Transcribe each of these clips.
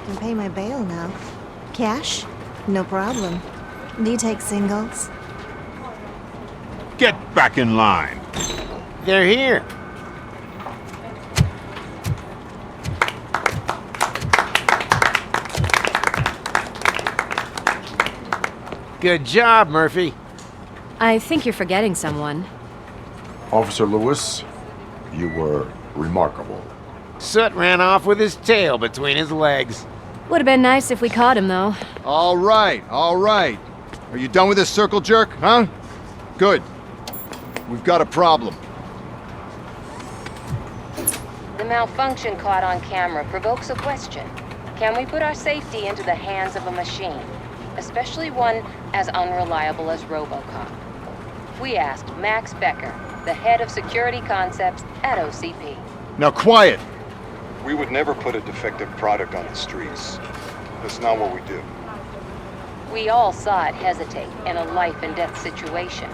can pay my bail now. Cash? No problem. Do you take singles? Get back in line. They're here. Good job, Murphy. I think you're forgetting someone. Officer Lewis, you were remarkable. Soot ran off with his tail between his legs. Would have been nice if we caught him, though. All right. Are you done with this circle jerk, huh? Good. We've got a problem. The malfunction caught on camera provokes a question. Can we put our safety into the hands of a machine, especially one as unreliable as RoboCop? We asked Max Becker, the head of security concepts at OCP. Now quiet! We would never put a defective product on the streets. That's not what we do. We all saw it hesitate in a life-and-death situation.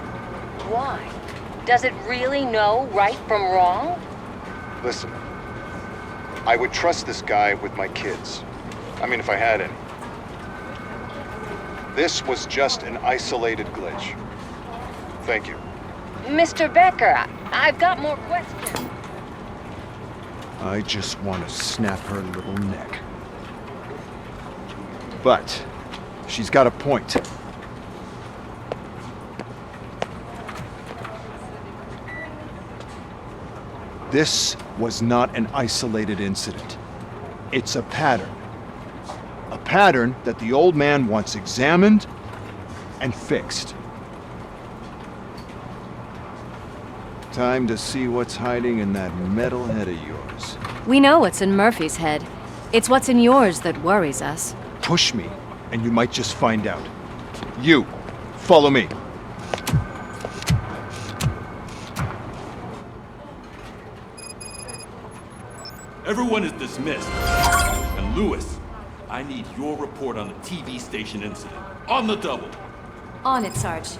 Why? Does it really know right from wrong? Listen, I would trust this guy with my kids. I mean, if I had any. This was just an isolated glitch. Thank you. Mr. Becker, I've got more questions. I just want to snap her little neck. But she's got a point. This was not an isolated incident. It's a pattern. A pattern that the old man wants examined and fixed. Time to see what's hiding in that metal head of yours. We know what's in Murphy's head. It's what's in yours that worries us. Push me, and you might just find out. You, follow me. Everyone is dismissed. And Lewis, I need your report on the TV station incident. On the double. On it, Sarge.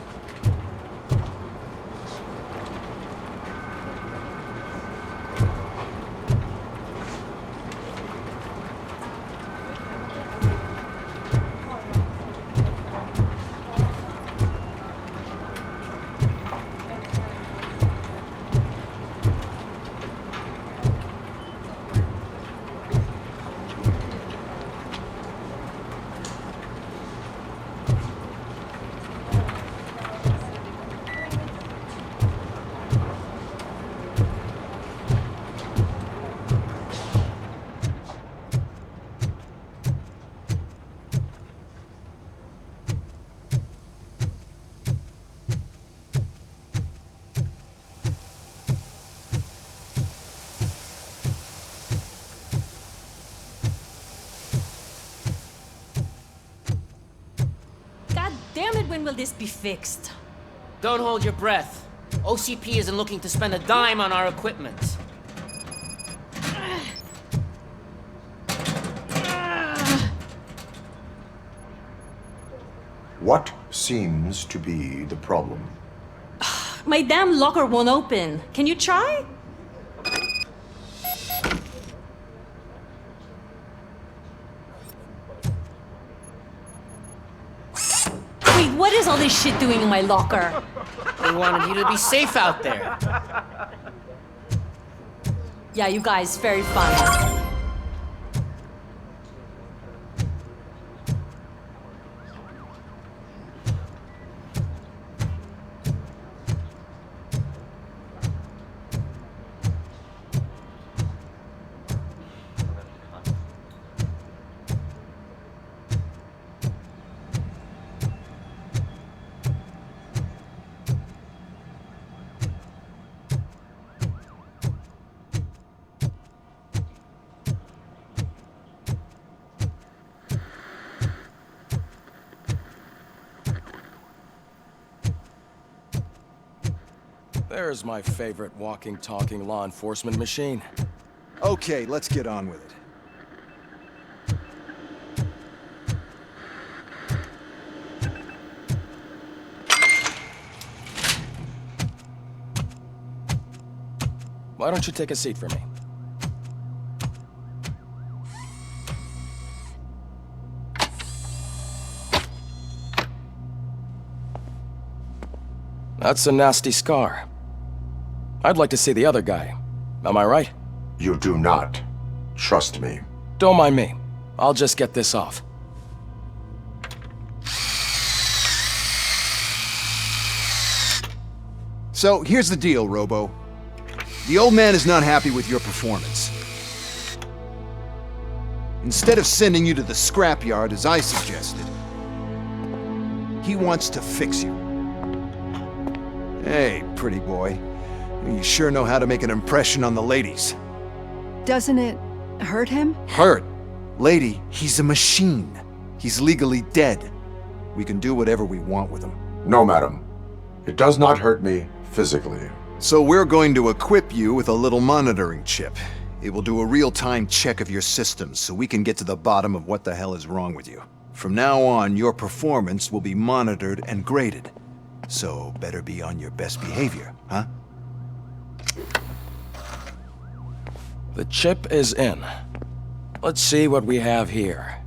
Damn it, when will this be fixed? Don't hold your breath. OCP isn't looking to spend a dime on our equipment. What seems to be the problem? My damn locker won't open. Can you try? Wait, what is all this shit doing in my locker? They wanted you to be safe out there. Yeah, you guys, very fun. There's my favorite walking, talking law enforcement machine. Okay, let's get on with it. Why don't you take a seat for me? That's a nasty scar. I'd like to see the other guy. Am I right? You do not. Trust me. Don't mind me. I'll just get this off. So, here's the deal, Robo. The old man is not happy with your performance. Instead of sending you to the scrapyard as I suggested, he wants to fix you. Hey, pretty boy. You sure know how to make an impression on the ladies. Doesn't it hurt him? Hurt? Lady, he's a machine. He's legally dead. We can do whatever we want with him. No, madam. It does not hurt me physically. So we're going to equip you with a little monitoring chip. It will do a real-time check of your systems so we can get to the bottom of what the hell is wrong with you. From now on, your performance will be monitored and graded. So better be on your best behavior, huh? The chip is in. Let's see what we have here.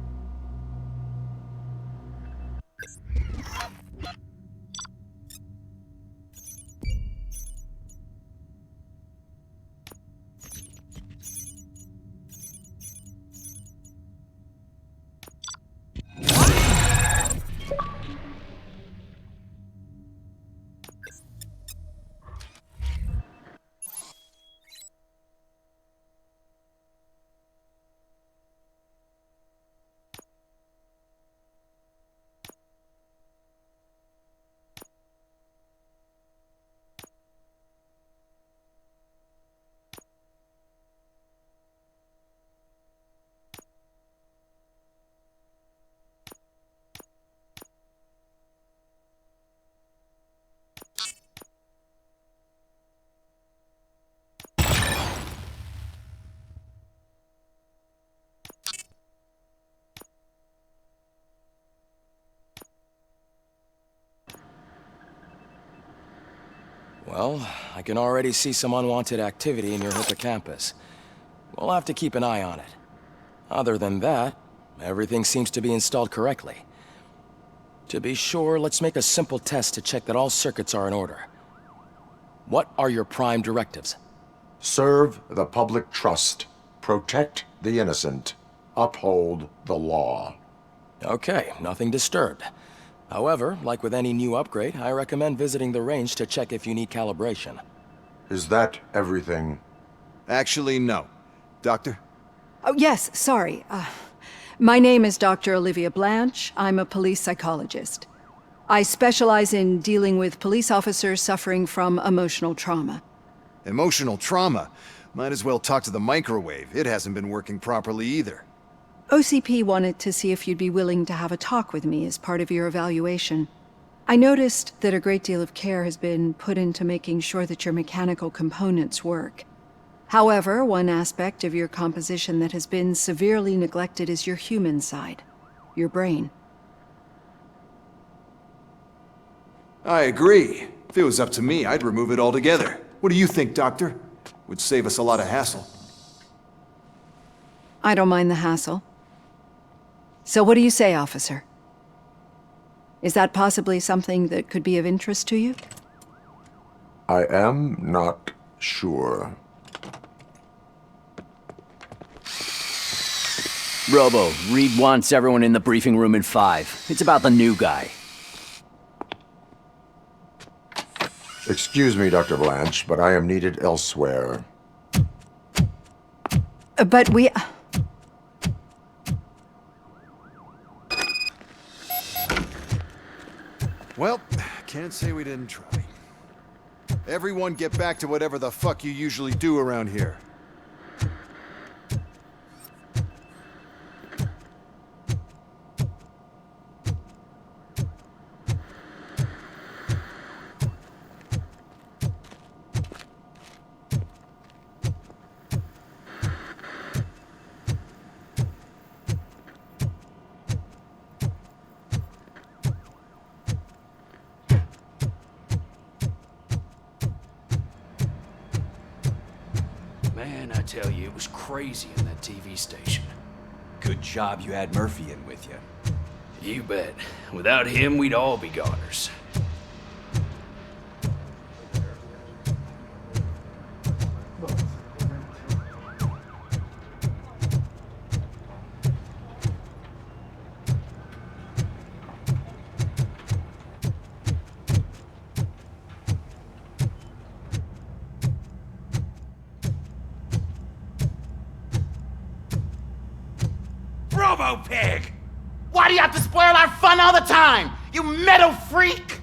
Well, I can already see some unwanted activity in your hippocampus. We'll have to keep an eye on it. Other than that, everything seems to be installed correctly. To be sure, let's make a simple test to check that all circuits are in order. What are your prime directives? Serve the public trust. Protect the innocent. Uphold the law. Okay, nothing disturbed. However, like with any new upgrade, I recommend visiting the range to check if you need calibration. Is that everything? Actually, no. Doctor? Oh, yes, sorry. My name is Dr. Olivia Blanche. I'm a police psychologist. I specialize in dealing with police officers suffering from emotional trauma. Emotional trauma? Might as well talk to the microwave. It hasn't been working properly either. OCP wanted to see if you'd be willing to have a talk with me as part of your evaluation. I noticed that a great deal of care has been put into making sure that your mechanical components work. However, one aspect of your composition that has been severely neglected is your human side, your brain. I agree. If it was up to me, I'd remove it altogether. What do you think, Doctor? Would save us a lot of hassle. I don't mind the hassle. So what do you say, officer? Is that possibly something that could be of interest to you? I am not sure. Robo, Reed wants everyone in the briefing room in 5. It's about the new guy. Excuse me, Dr. Blanche, but I am needed elsewhere. But we... Well, can't say we didn't try. Everyone get back to whatever the fuck you usually do around here. Man, I tell you, it was crazy in that TV station. Good job you had Murphy in with you. You bet. Without him, we'd all be goners. Robo Pig! Why do you have to spoil our fun all the time? You metal freak!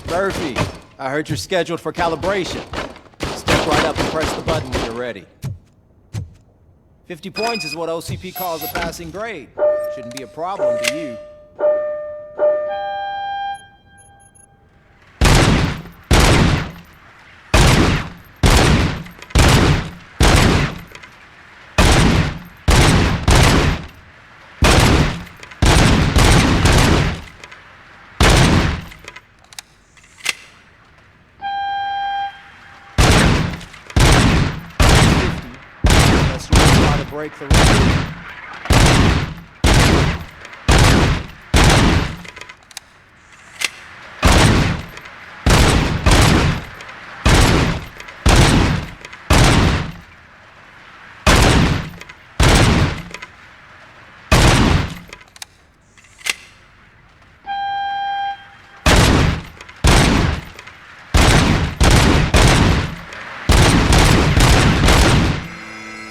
Murphy, I heard you're scheduled for calibration. Step right up and press the button when you're ready. 50 points is what OCP calls a passing grade. Shouldn't be a problem to you. Break the record.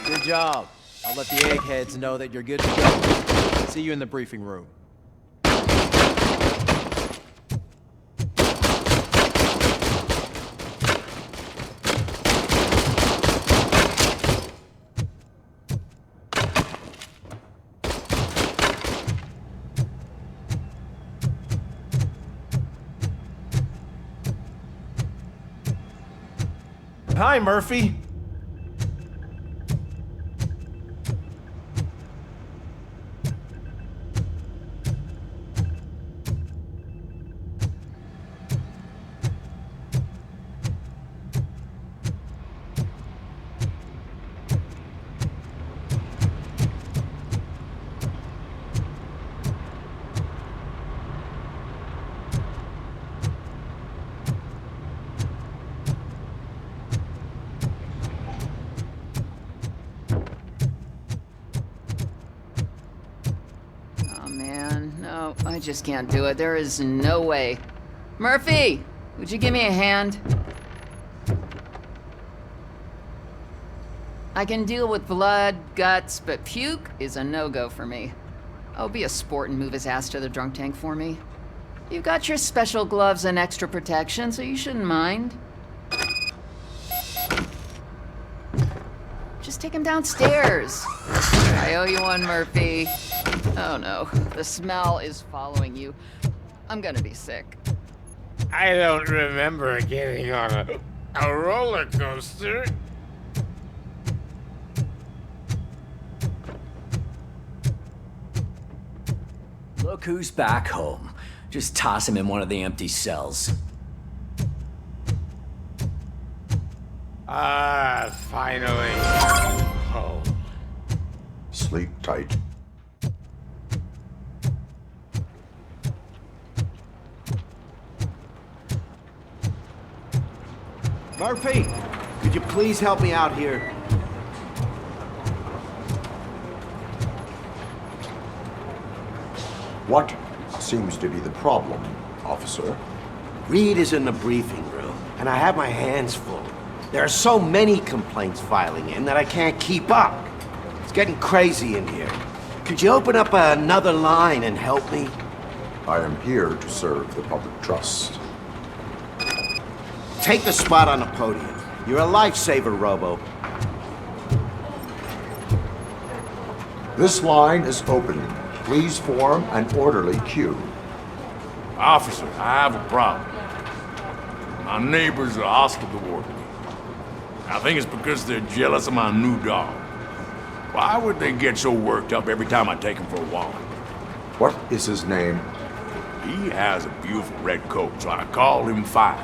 Good job. I'll let the eggheads know that you're good to go. See you in the briefing room. Hi, Murphy. No, I just can't do it. There is no way. Murphy! Would you give me a hand? I can deal with blood, guts, but puke is a no-go for me. Oh, be a sport and move his ass to the drunk tank for me. You got your special gloves and extra protection, so you shouldn't mind. Just take him downstairs. I owe you one, Murphy. Oh no, the smell is following you. I'm gonna be sick. I don't remember getting on a roller coaster. Look who's back home. Just toss him in one of the empty cells. Finally. Home. Sleep tight. Murphy, could you please help me out here? What seems to be the problem, officer? Reed is in the briefing room, and I have my hands full. There are so many complaints filing in that I can't keep up. It's getting crazy in here. Could you open up another line and help me? I am here to serve the public trust. Take the spot on the podium. You're a lifesaver, Robo. This line is open. Please form an orderly queue. Officer, I have a problem. My neighbors are hostile toward me. I think it's because they're jealous of my new dog. Why would they get so worked up every time I take him for a walk? What is his name? He has a beautiful red coat, so I call him Fire.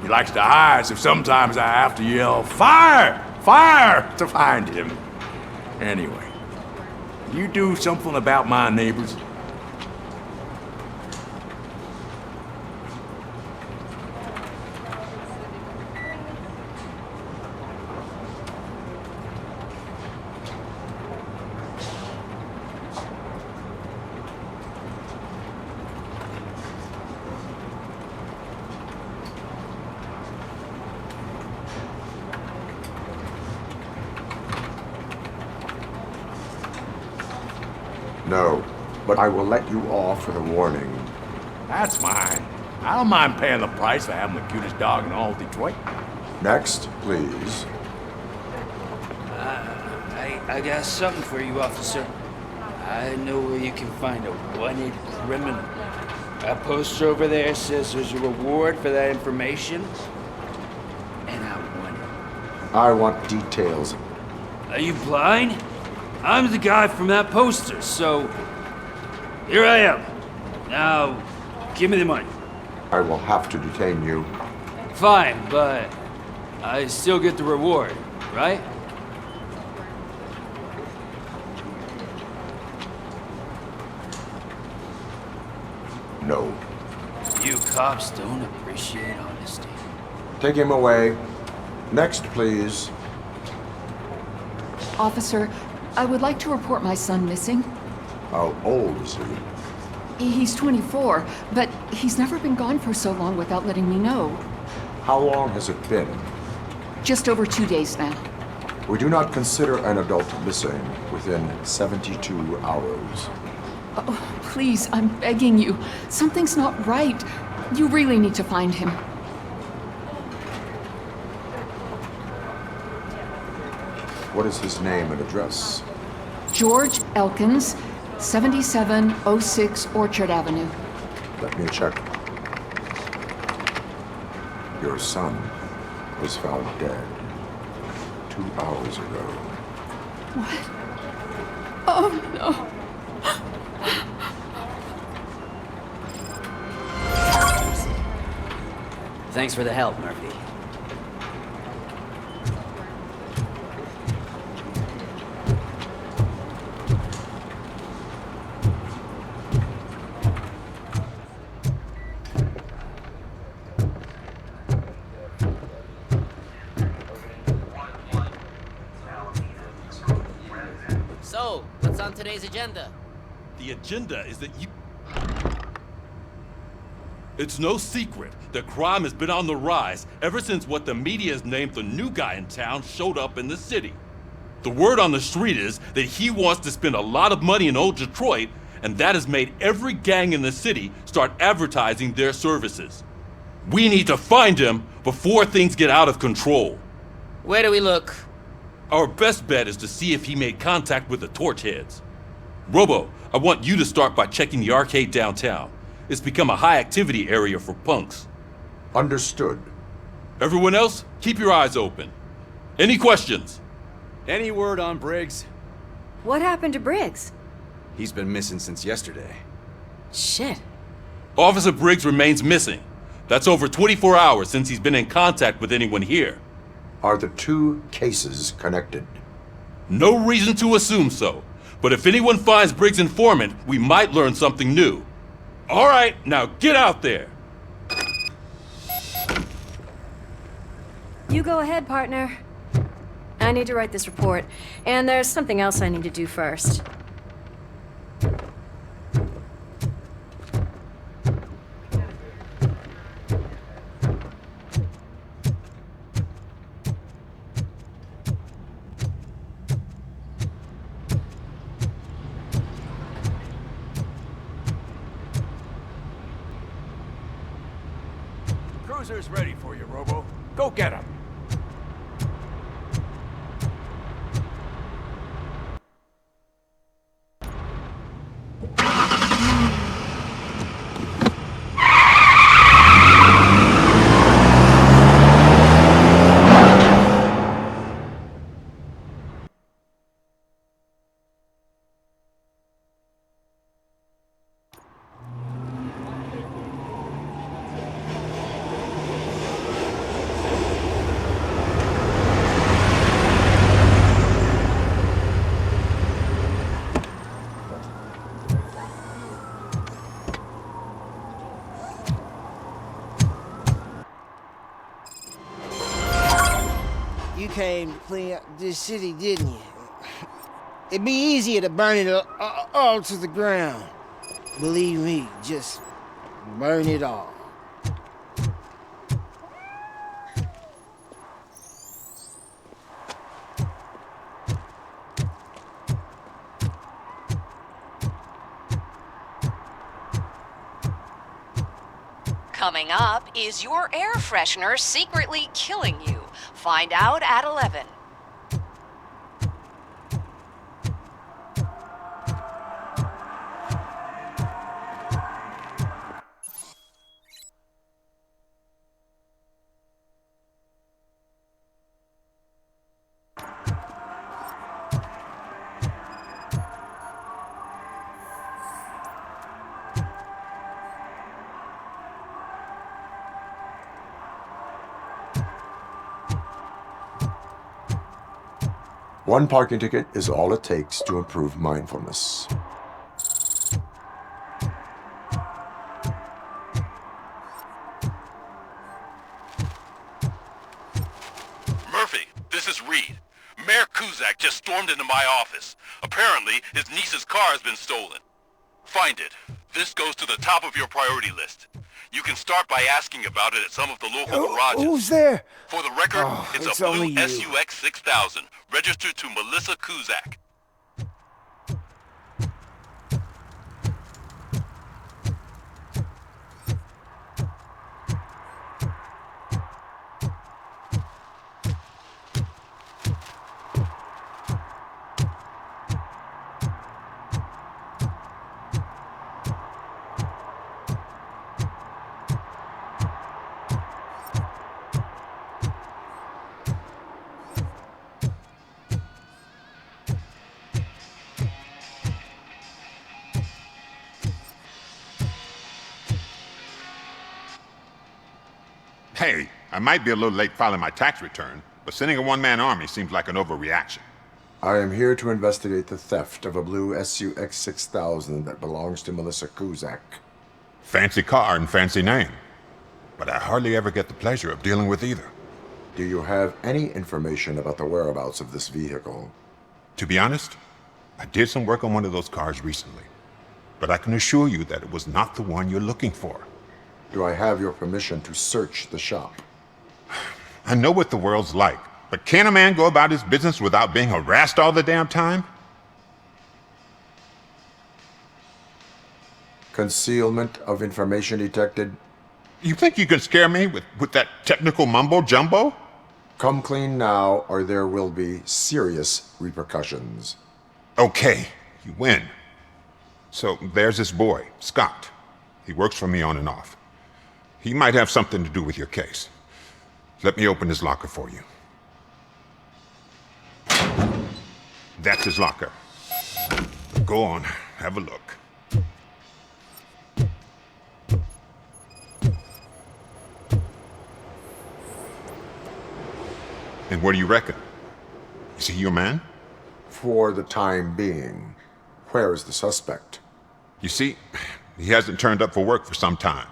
He likes to hide, so sometimes I have to yell, "Fire! Fire!" to find him. Anyway, you do something about my neighbors? No, but I will let you off with a warning. That's mine. I don't mind paying the price for having the cutest dog in all of Detroit. Next, please. I got something for you, officer. I know where you can find a wanted criminal. That poster over there says there's a reward for that information. And I want it. I want details. Are you blind? I'm the guy from that poster, so... Here I am. Now, give me the money. I will have to detain you. Fine, but I still get the reward, right? No. You cops don't appreciate honesty. Take him away. Next, please. Officer, I would like to report my son missing. How old is he? He's 24, but he's never been gone for so long without letting me know. How long has it been? Just over 2 days now. We do not consider an adult missing within 72 hours. Oh, please, I'm begging you. Something's not right. You really need to find him. What is his name and address? George Elkins, 7706 Orchard Avenue. Let me check. Your son was found dead 2 hours ago. What? Oh, no. Thanks for the help, Murphy. So, what's on today's agenda? The agenda is that you... It's no secret that crime has been on the rise ever since what the media has named the new guy in town showed up in the city. The word on the street is that he wants to spend a lot of money in old Detroit, and that has made every gang in the city start advertising their services. We need to find him before things get out of control. Where do we look? Our best bet is to see if he made contact with the Torchheads. Robo, I want you to start by checking the arcade downtown. It's become a high-activity area for punks. Understood. Everyone else, keep your eyes open. Any questions? Any word on Briggs? What happened to Briggs? He's been missing since yesterday. Shit. Officer Briggs remains missing. That's over 24 hours since he's been in contact with anyone here. Are the two cases connected? No reason to assume so. But if anyone finds Briggs' informant, we might learn something new. All right, now get out there! You go ahead, partner. I need to write this report, and there's something else I need to do first. Cruiser's ready for you, Robo. Go get him. You came to clean up this city, didn't you? It'd be easier to burn it all to the ground. Believe me, just burn it all. Coming up, is your air freshener secretly killing you? Find out at 11. One parking ticket is all it takes to improve mindfulness. Murphy, this is Reed. Mayor Kuzak just stormed into my office. Apparently, his niece's car has been stolen. Find it. This goes to the top of your priority list. You can start by asking about it at some of the local garages. Who's there? For the record, it's it's a blue only you. SUX 6000, registered to Melissa Kuzak. Hey, I might be a little late filing my tax return, but sending a one-man army seems like an overreaction. I am here to investigate the theft of a blue SUX 6000 that belongs to Melissa Kuzak. Fancy car and fancy name, but I hardly ever get the pleasure of dealing with either. Do you have any information about the whereabouts of this vehicle? To be honest, I did some work on one of those cars recently, but I can assure you that it was not the one you're looking for. Do I have your permission to search the shop? I know what the world's like, but can a man go about his business without being harassed all the damn time? Concealment of information detected. You think you can scare me with that technical mumbo-jumbo? Come clean now, or there will be serious repercussions. Okay, you win. So there's this boy, Scott. He works for me on and off. He might have something to do with your case. Let me open his locker for you. That's his locker. Go on, have a look. And what do you reckon? Is he your man? For the time being. Where is the suspect? You see, he hasn't turned up for work for some time.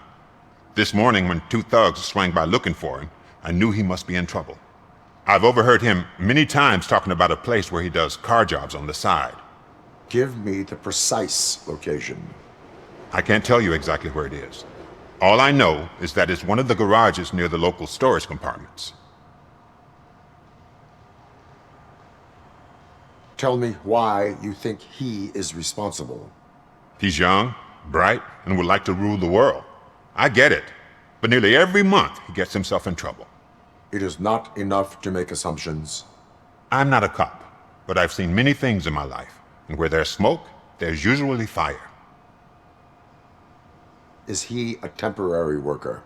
This morning, when two thugs swang by looking for him, I knew he must be in trouble. I've overheard him many times talking about a place where he does car jobs on the side. Give me the precise location. I can't tell you exactly where it is. All I know is that it's one of the garages near the local storage compartments. Tell me why you think he is responsible. He's young, bright, and would like to rule the world. I get it, but nearly every month he gets himself in trouble. It is not enough to make assumptions. I'm not a cop, but I've seen many things in my life, and where there's smoke, there's usually fire. Is he a temporary worker?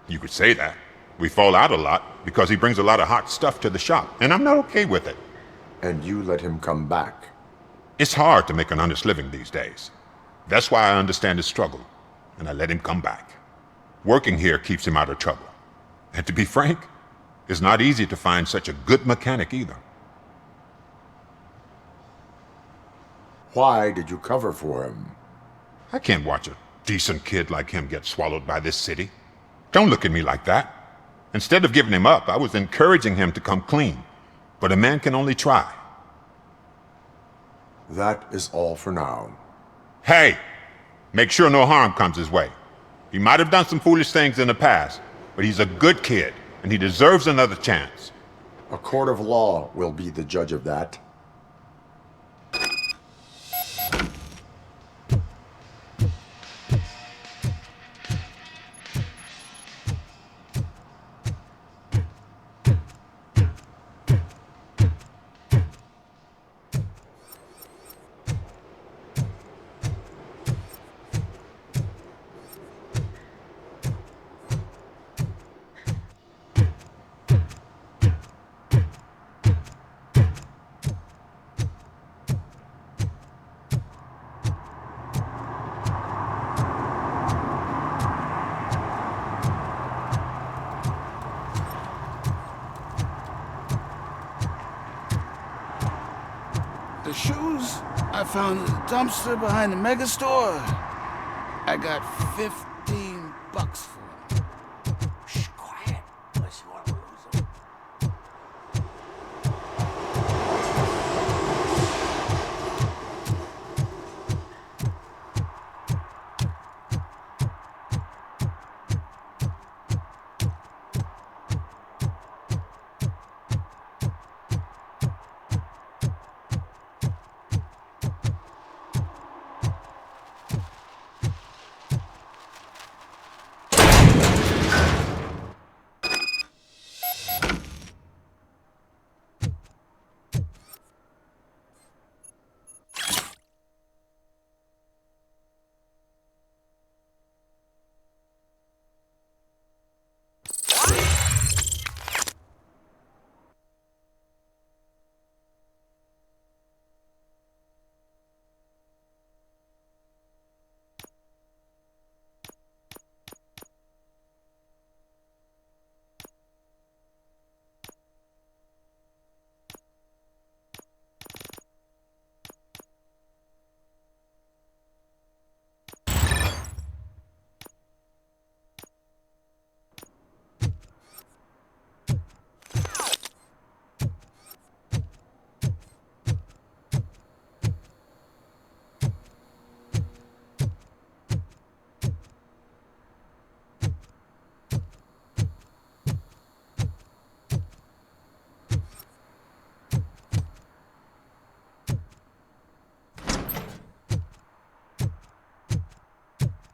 You could say that. We fall out a lot because he brings a lot of hot stuff to the shop, and I'm not okay with it. And you let him come back? It's hard to make an honest living these days. That's why I understand his struggle, and I let him come back. Working here keeps him out of trouble. And to be frank, it's not easy to find such a good mechanic either. Why did you cover for him? I can't watch a decent kid like him get swallowed by this city. Don't look at me like that. Instead of giving him up, I was encouraging him to come clean. But a man can only try. That is all for now. Hey! Make sure no harm comes his way. He might have done some foolish things in the past, but he's a good kid, and he deserves another chance. A court of law will be the judge of that. The shoes I found in the dumpster behind the mega store. I got $15 for them. Shh, quiet. Unless you want to lose them.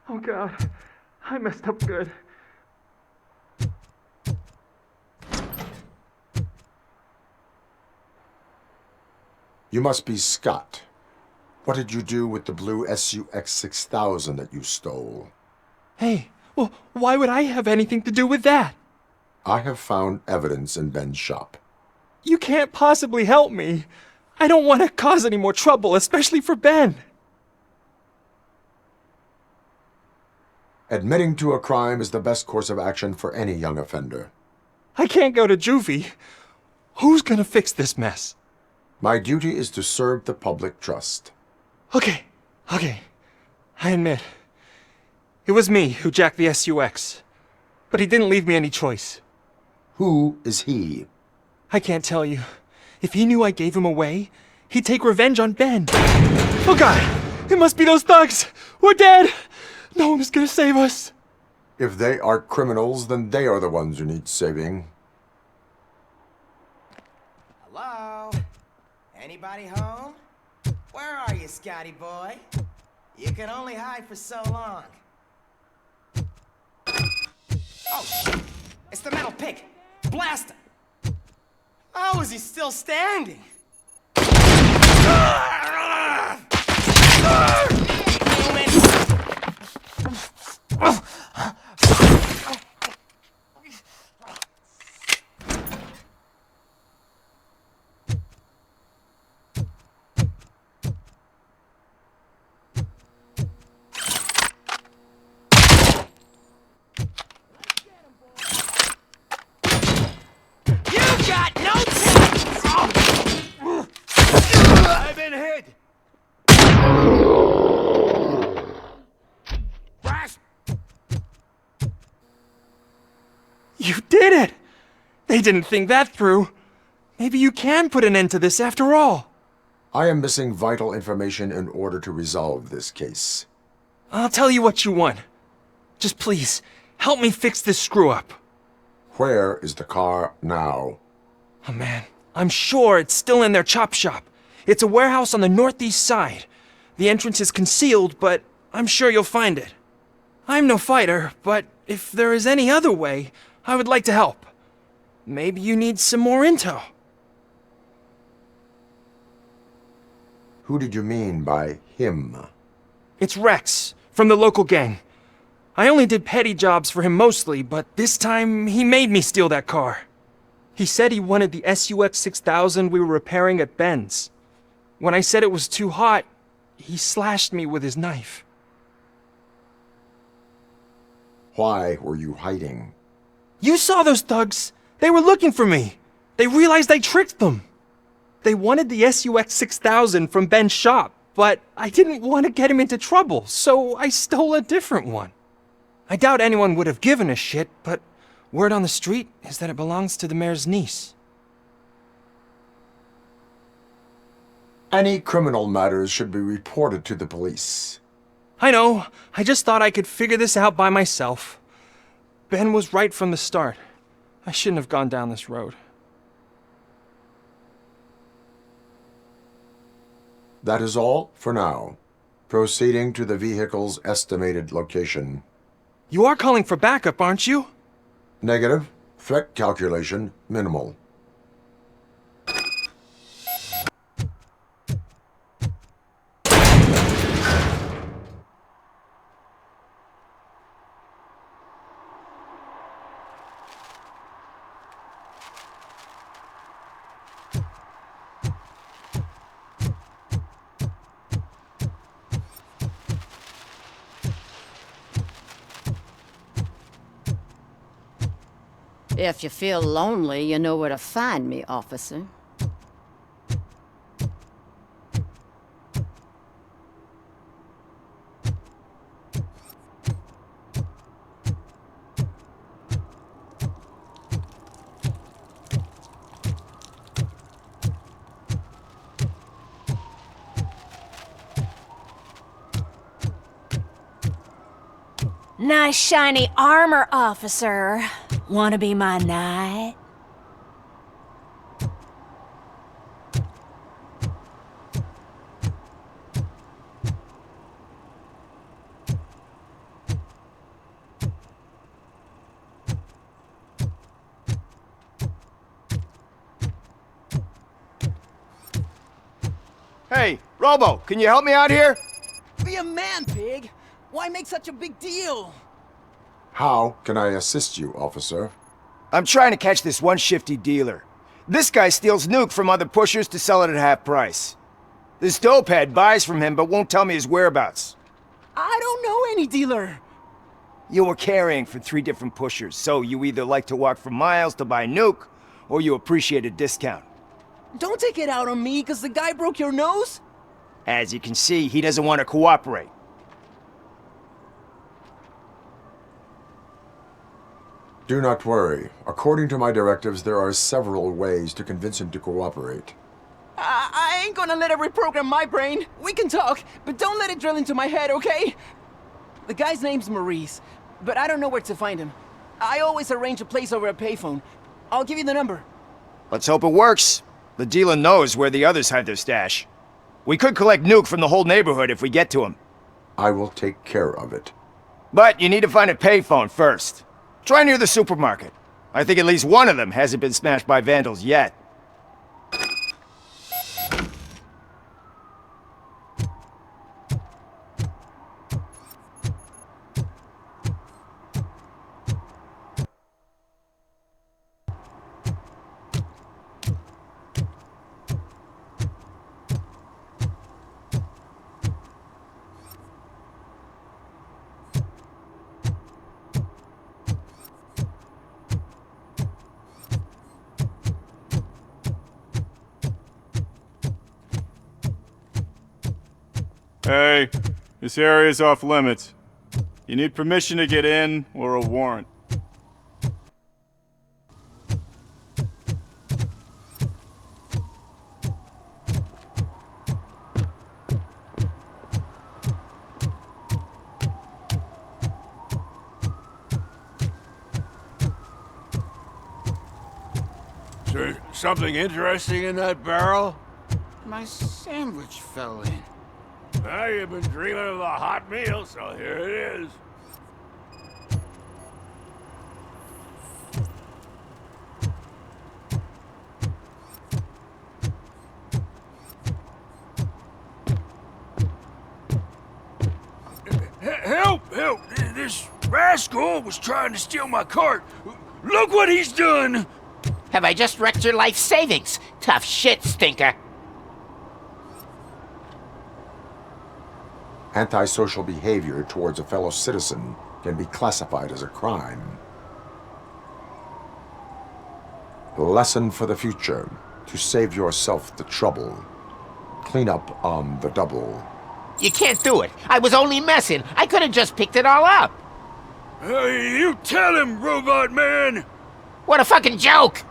Oh God, I messed up good. You must be Scott. What did you do with the blue SUX 6000 that you stole? Hey, well, why would I have anything to do with that? I have found evidence in Ben's shop. You can't possibly help me. I don't want to cause any more trouble, especially for Ben. Admitting to a crime is the best course of action for any young offender. I can't go to juvie. Who's gonna fix this mess? My duty is to serve the public trust. Okay. I admit. It was me who jacked the SUX. But he didn't leave me any choice. Who is he? I can't tell you. If he knew I gave him away, he'd take revenge on Ben. Oh God! It must be those thugs! We're dead! No one is gonna save us. If they are criminals, then they are the ones who need saving. Hello? Anybody home? Where are you, Scotty boy? You can only hide for so long. Oh, shit! It's the metal pig! Blast him! How is he still standing? I've been hit! You did it! They didn't think that through. Maybe you can put an end to this after all. I am missing vital information in order to resolve this case. I'll tell you what you want. Just please, help me fix this screw-up. Where is the car now? Oh man, I'm sure it's still in their chop shop. It's a warehouse on the northeast side. The entrance is concealed, but I'm sure you'll find it. I'm no fighter, but if there is any other way, I would like to help. Maybe you need some more intel. Who did you mean by him? It's Rex, from the local gang. I only did petty jobs for him mostly, but this time he made me steal that car. He said he wanted the SUX 6000 we were repairing at Ben's. When I said it was too hot, he slashed me with his knife. Why were you hiding? You saw those thugs! They were looking for me! They realized I tricked them! They wanted the SUX 6000 from Ben's shop, but I didn't want to get him into trouble, so I stole a different one. I doubt anyone would have given a shit, but word on the street is that it belongs to the mayor's niece. Any criminal matters should be reported to the police. I know, I just thought I could figure this out by myself. Ben was right from the start. I shouldn't have gone down this road. That is all for now. Proceeding to the vehicle's estimated location. You are calling for backup, aren't you? Negative. Threat calculation minimal. If you feel lonely, you know where to find me, officer. Nice shiny armor, officer. Wanna be my knight? Hey, Robo, can you help me out here? Be a man, pig! Why make such a big deal? How can I assist you, officer? I'm trying to catch this one shifty dealer. This guy steals nuke from other pushers to sell it at half price. This dopehead buys from him but won't tell me his whereabouts. I don't know any dealer. You were carrying for 3 different pushers, so you either like to walk for miles to buy nuke, or you appreciate a discount. Don't take it out on me, because the guy broke your nose? As you can see, he doesn't want to cooperate. Do not worry. According to my directives, there are several ways to convince him to cooperate. I ain't gonna let it reprogram my brain. We can talk, but don't let it drill into my head, okay? The guy's name's Maurice, but I don't know where to find him. I always arrange a place over a payphone. I'll give you the number. Let's hope it works. The dealer knows where the others hide their stash. We could collect nuke from the whole neighborhood if we get to him. I will take care of it. But you need to find a payphone first. Try near the supermarket. I think at least one of them hasn't been smashed by vandals yet. Hey, this area's off limits. You need permission to get in, or a warrant. Is there something interesting in that barrel? My sandwich fell in. Well, you've been dreaming of a hot meal, so here it is. Help! Help! This rascal was trying to steal my cart. Look what he's done! Have I just wrecked your life savings? Tough shit, stinker. Antisocial behavior towards a fellow citizen can be classified as a crime. Lesson for the future. To save yourself the trouble, clean up on the double. You can't do it. I was only messing. I could have just picked it all up. Hey, you tell him, Robot Man! What a fucking joke!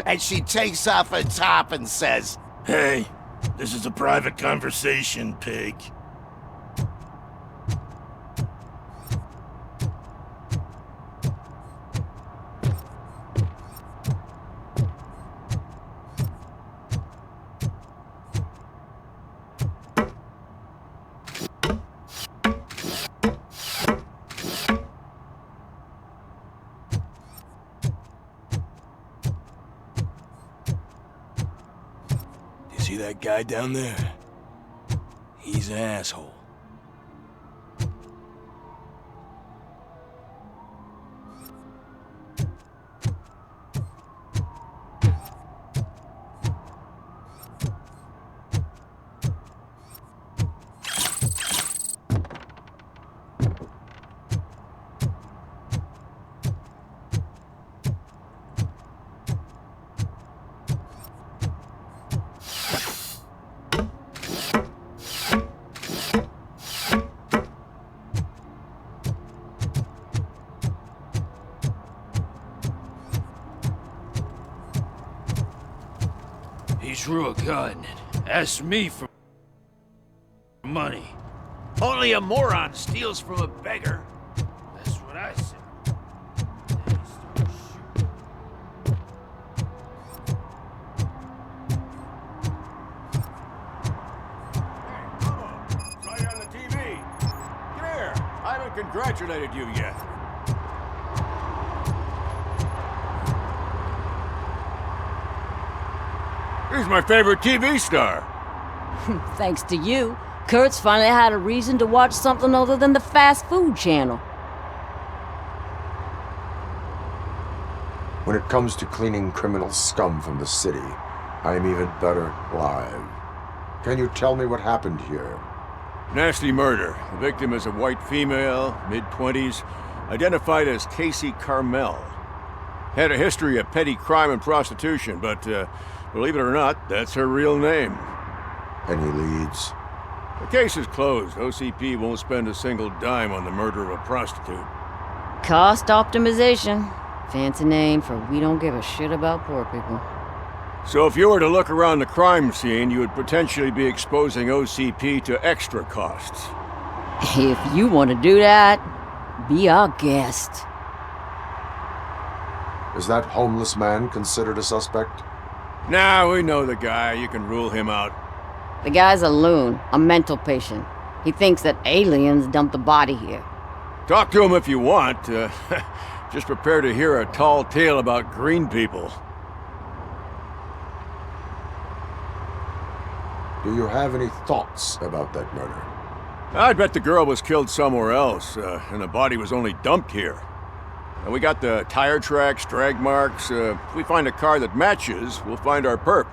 And she takes off her top and says, Hey, this is a private conversation, pig. See that guy down there? He's an asshole. He drew a gun and asked me for money. Only a moron steals from a beggar. That's what I said. I haven't congratulated you yet. He's my favorite TV star. Thanks to you, Kurt's finally had a reason to watch something other than the fast food channel. When it comes to cleaning criminal scum from the city, I am even better live. Can you tell me what happened here? Nasty murder. The victim is a white female, mid-20s, identified as Casey Carmel. Had a history of petty crime and prostitution, but believe it or not, that's her real name. Any leads? The case is closed. OCP won't spend a single dime on the murder of a prostitute. Cost optimization. Fancy name for we don't give a shit about poor people. So if you were to look around the crime scene, you would potentially be exposing OCP to extra costs. If you want to do that, be our guest. Is that homeless man considered a suspect? Nah, we know the guy. You can rule him out. The guy's a loon, a mental patient. He thinks that aliens dumped the body here. Talk to him if you want. Just prepare to hear a tall tale about green people. Do you have any thoughts about that murder? I'd bet the girl was killed somewhere else, and the body was only dumped here. And we got the tire tracks, drag marks. If we find a car that matches, we'll find our perp.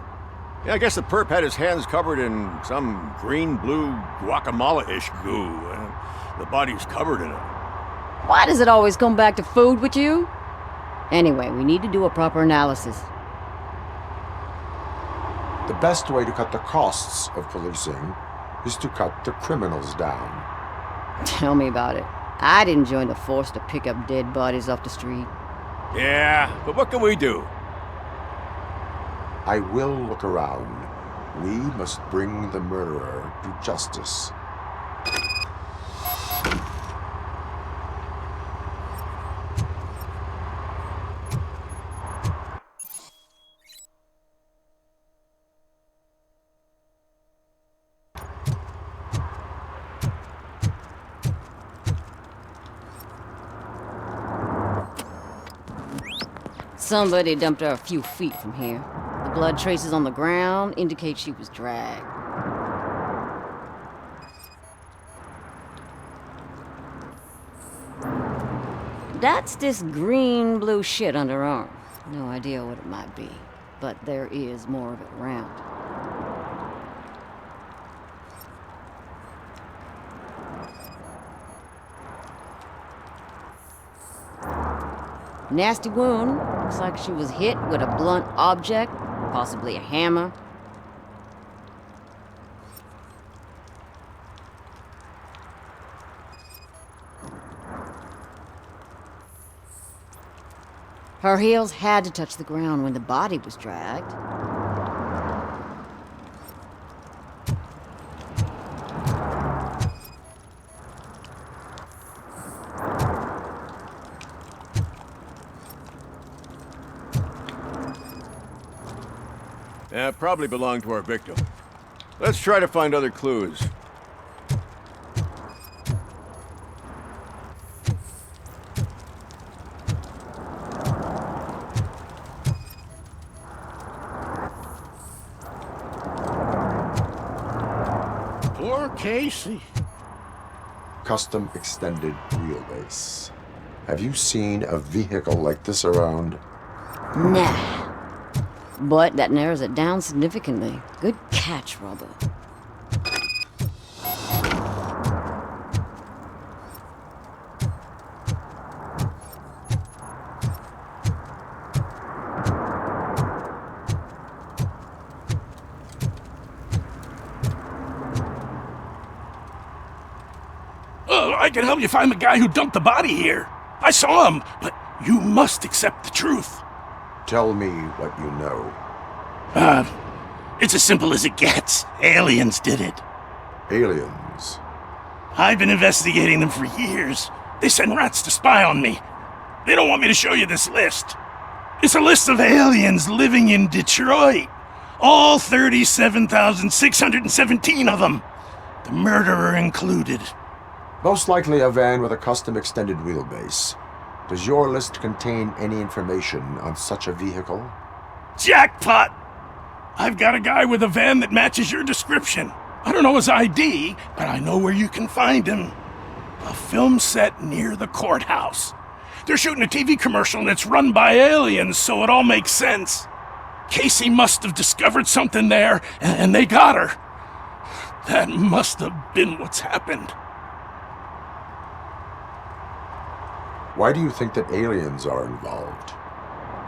Yeah, I guess the perp had his hands covered in some green-blue guacamole-ish goo. The body's covered in it. Why does it always come back to food with you? Anyway, we need to do a proper analysis. The best way to cut the costs of policing is to cut the criminals down. Tell me about it. I didn't join the force to pick up dead bodies off the street. Yeah, but what can we do? I will look around. We must bring the murderer to justice. Somebody dumped her a few feet from here. The blood traces on the ground indicate she was dragged. That's this green-blue shit under her arm. No idea what it might be, but there is more of it around. Nasty wound. Looks like she was hit with a blunt object, possibly a hammer. Her heels had to touch the ground when the body was dragged. Yeah, probably belonged to our victim. Let's try to find other clues. Poor Casey. Custom extended wheelbase. Have you seen a vehicle like this around? Nah. But that narrows it down significantly. Good catch, Robo. Oh, I can help you find the guy who dumped the body here. I saw him, but you must accept the truth. Tell me what you know. It's as simple as it gets. Aliens did it. Aliens? I've been investigating them for years. They send rats to spy on me. They don't want me to show you this list. It's a list of aliens living in Detroit. All 37,617 of them. The murderer included. Most likely a van with a custom extended wheelbase. Does your list contain any information on such a vehicle? Jackpot! I've got a guy with a van that matches your description. I don't know his ID, but I know where you can find him. A film set near the courthouse. They're shooting a TV commercial and it's run by aliens, so it all makes sense. Casey must have discovered something there, and they got her. That must have been what's happened. Why do you think that aliens are involved?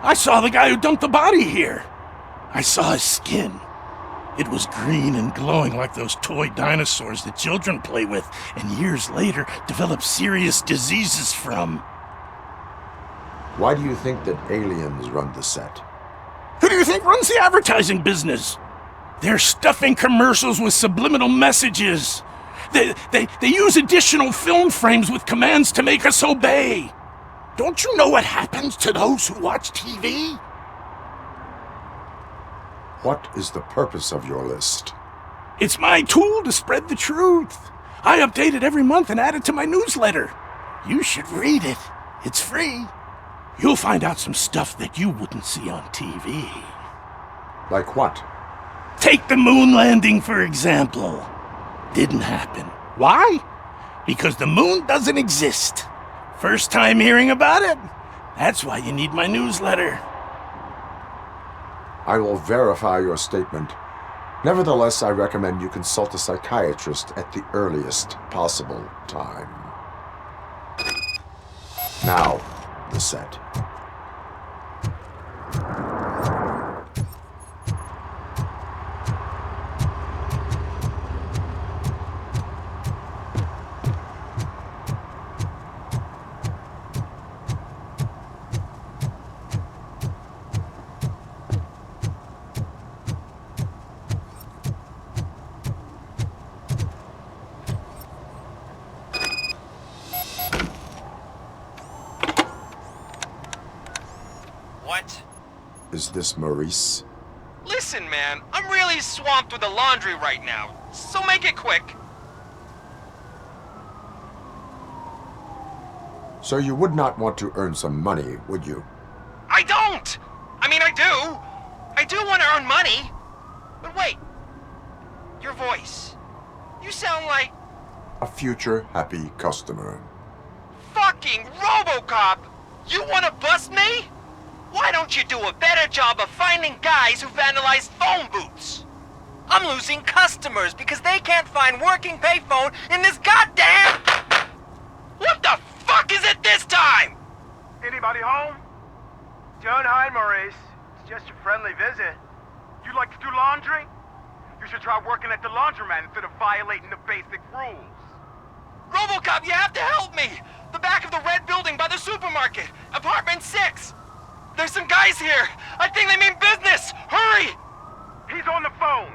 I saw the guy who dumped the body here. I saw his skin. It was green and glowing like those toy dinosaurs that children play with and years later develop serious diseases from. Why do you think that aliens run the set? Who do you think runs the advertising business? They're stuffing commercials with subliminal messages. They use additional film frames with commands to make us obey. Don't you know what happens to those who watch TV? What is the purpose of your list? It's my tool to spread the truth. I update it every month and add it to my newsletter. You should read it. It's free. You'll find out some stuff that you wouldn't see on TV. Like what? Take the moon landing, for example. Didn't happen. Why? Because the moon doesn't exist. First time hearing about it? That's why you need my newsletter. I will verify your statement. Nevertheless, I recommend you consult a psychiatrist at the earliest possible time. Now, the set. What? Is this Maurice? Listen, man, I'm really swamped with the laundry right now, so make it quick. So you would not want to earn some money, would you? I don't! do want to earn money. But wait. Your voice. You sound like... A future happy customer. fucking RoboCop! You want to bust me? Why don't you do a better job of finding guys who vandalize phone booths? I'm losing customers because they can't find working payphone in this goddamn... What the fuck is it this time? Anybody home? Don't hide, Maurice. It's just a friendly visit. You like to do laundry? You should try working at the laundromat instead of violating the basic rules. RoboCop, you have to help me! The back of the red building by the supermarket, apartment 6. There's some guys here. I think they mean business. Hurry! He's on the phone.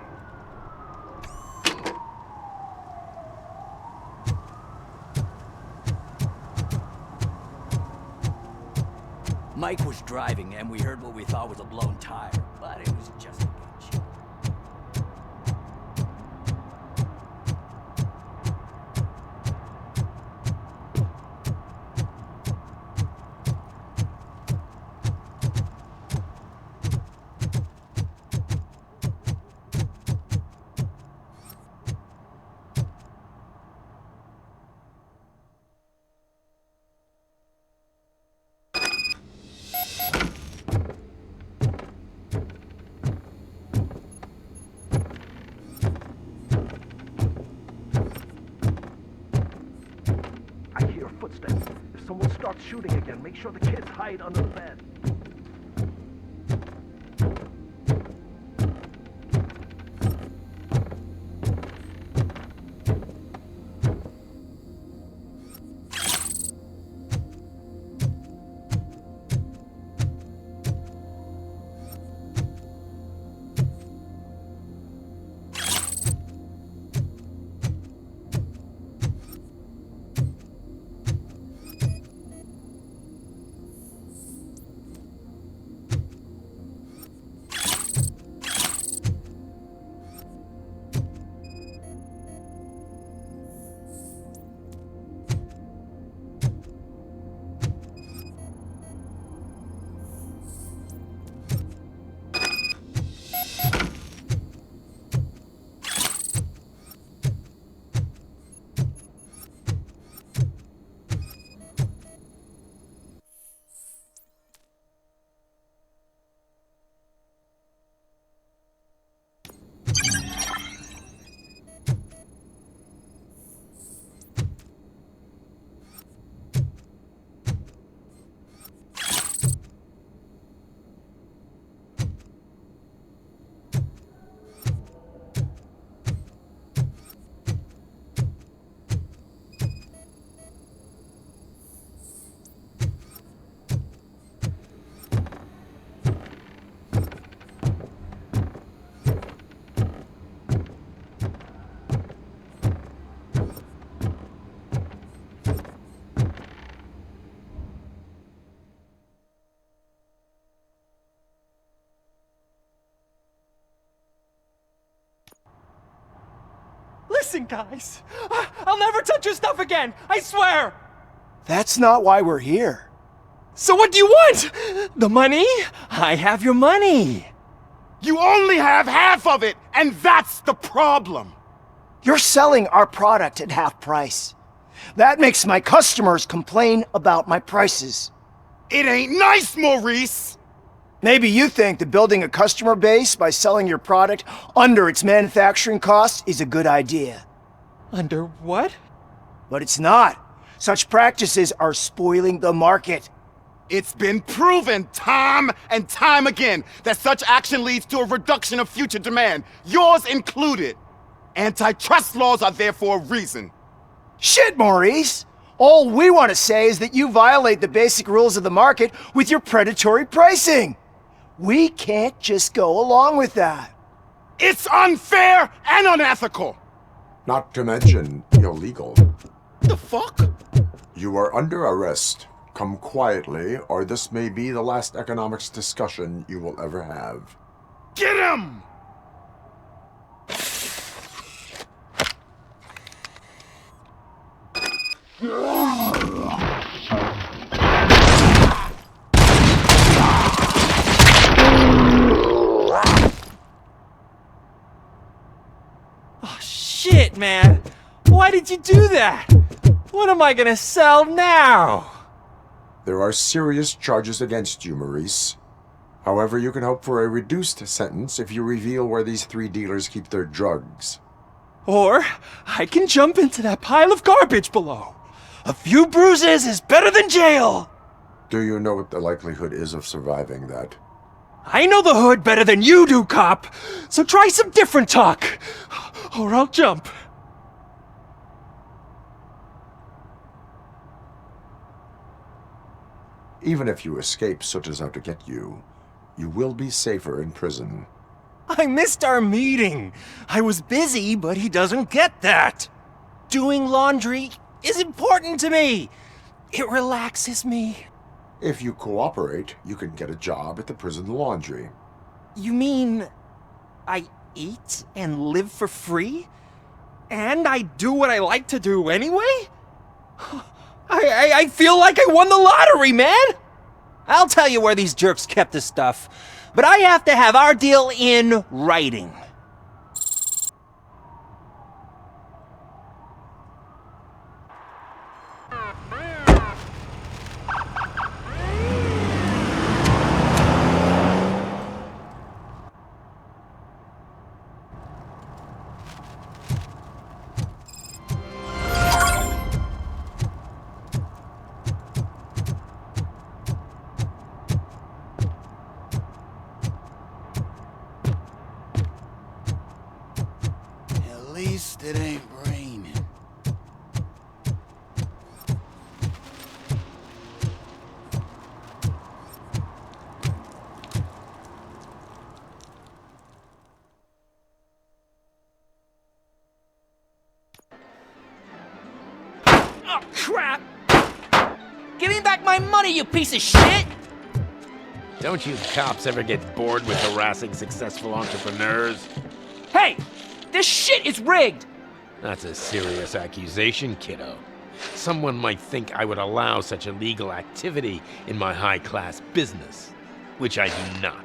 Mike was driving, and we heard what we thought was a blown tire, but it was just a glitch. If someone starts shooting again, make sure the kids hide under the bed. Listen, guys. I'll never touch your stuff again. I swear. That's not why we're here. So what do you want? The money? I have your money. You only have half of it, and that's the problem. You're selling our product at half price. That makes my customers complain about my prices. It ain't nice, Maurice! Maybe you think that building a customer base by selling your product under its manufacturing costs is a good idea. Under what? But it's not. Such practices are spoiling the market. It's been proven time and time again that such action leads to a reduction of future demand, yours included. Antitrust laws are there for a reason. Shit, Maurice! All we want to say is that you violate the basic rules of the market with your predatory pricing. We can't just go along with that. It's unfair and unethical! Not to mention illegal. The fuck? You are under arrest. Come quietly, or this may be the last economics discussion you will ever have. Get him! Shit, man! Why did you do that? What am I gonna sell now? There are serious charges against you, Maurice. However, you can hope for a reduced sentence if you reveal where these 3 dealers keep their drugs. Or I can jump into that pile of garbage below. A few bruises is better than jail! Do you know what the likelihood is of surviving that? I know the hood better than you do, cop! So try some different talk, or I'll jump. Even if you escape Soot is out to get you, you will be safer in prison. I missed our meeting. I was busy, but he doesn't get that. Doing laundry is important to me. It relaxes me. If you cooperate, you can get a job at the prison laundry. You mean I eat and live for free? And I do what I like to do anyway? I feel like I won the lottery, man! I'll tell you where these jerks kept the stuff, but I have to have our deal in writing. At least it ain't raining. Oh, crap! Give me back my money, you piece of shit! Don't you cops ever get bored with harassing successful entrepreneurs? Hey! This shit is rigged! That's a serious accusation, kiddo. Someone might think I would allow such illegal activity in my high-class business, which I do not.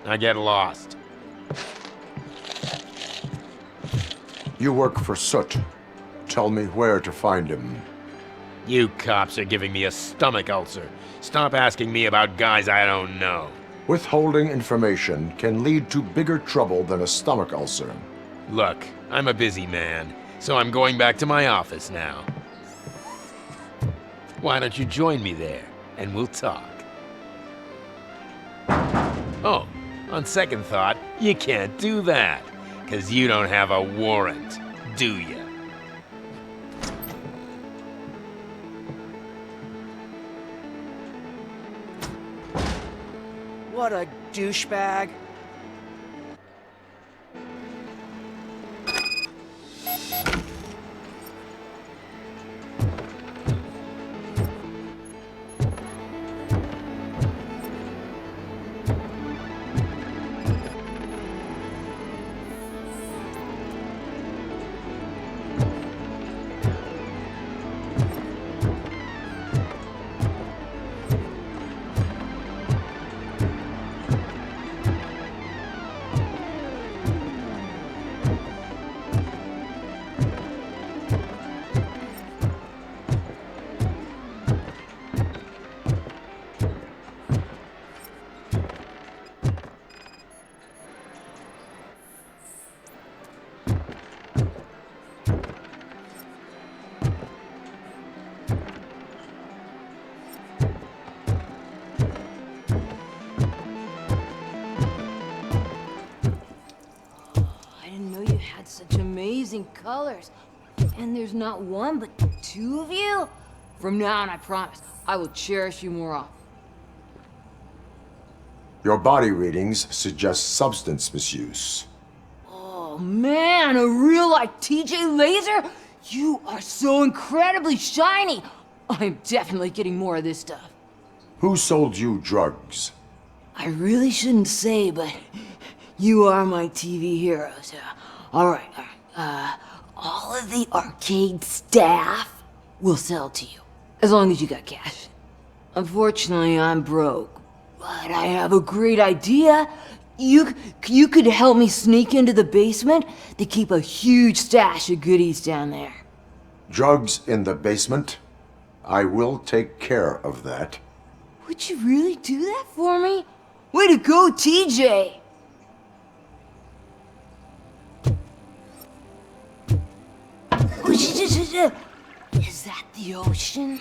I get lost. You work for Soot. Tell me where to find him. You cops are giving me a stomach ulcer. Stop asking me about guys I don't know. Withholding information can lead to bigger trouble than a stomach ulcer. Look, I'm a busy man, so I'm going back to my office now. Why don't you join me there, and we'll talk. Oh, on second thought, you can't do that, 'cause you don't have a warrant, do you? What a douchebag. Such amazing colors. And there's not one, but 2 of you? From now on, I promise, I will cherish you more often. Your body readings suggest substance misuse. Oh man, a real like TJ Laser? You are so incredibly shiny. I'm definitely getting more of this stuff. Who sold you drugs? I really shouldn't say, but you are my TV heroes. All right. All of the arcade staff will sell to you, as long as you got cash. Unfortunately, I'm broke, but I have a great idea. You could help me sneak into the basement? They keep a huge stash of goodies down there. Drugs in the basement? I will take care of that. Would you really do that for me? Way to go, TJ! Is that the ocean?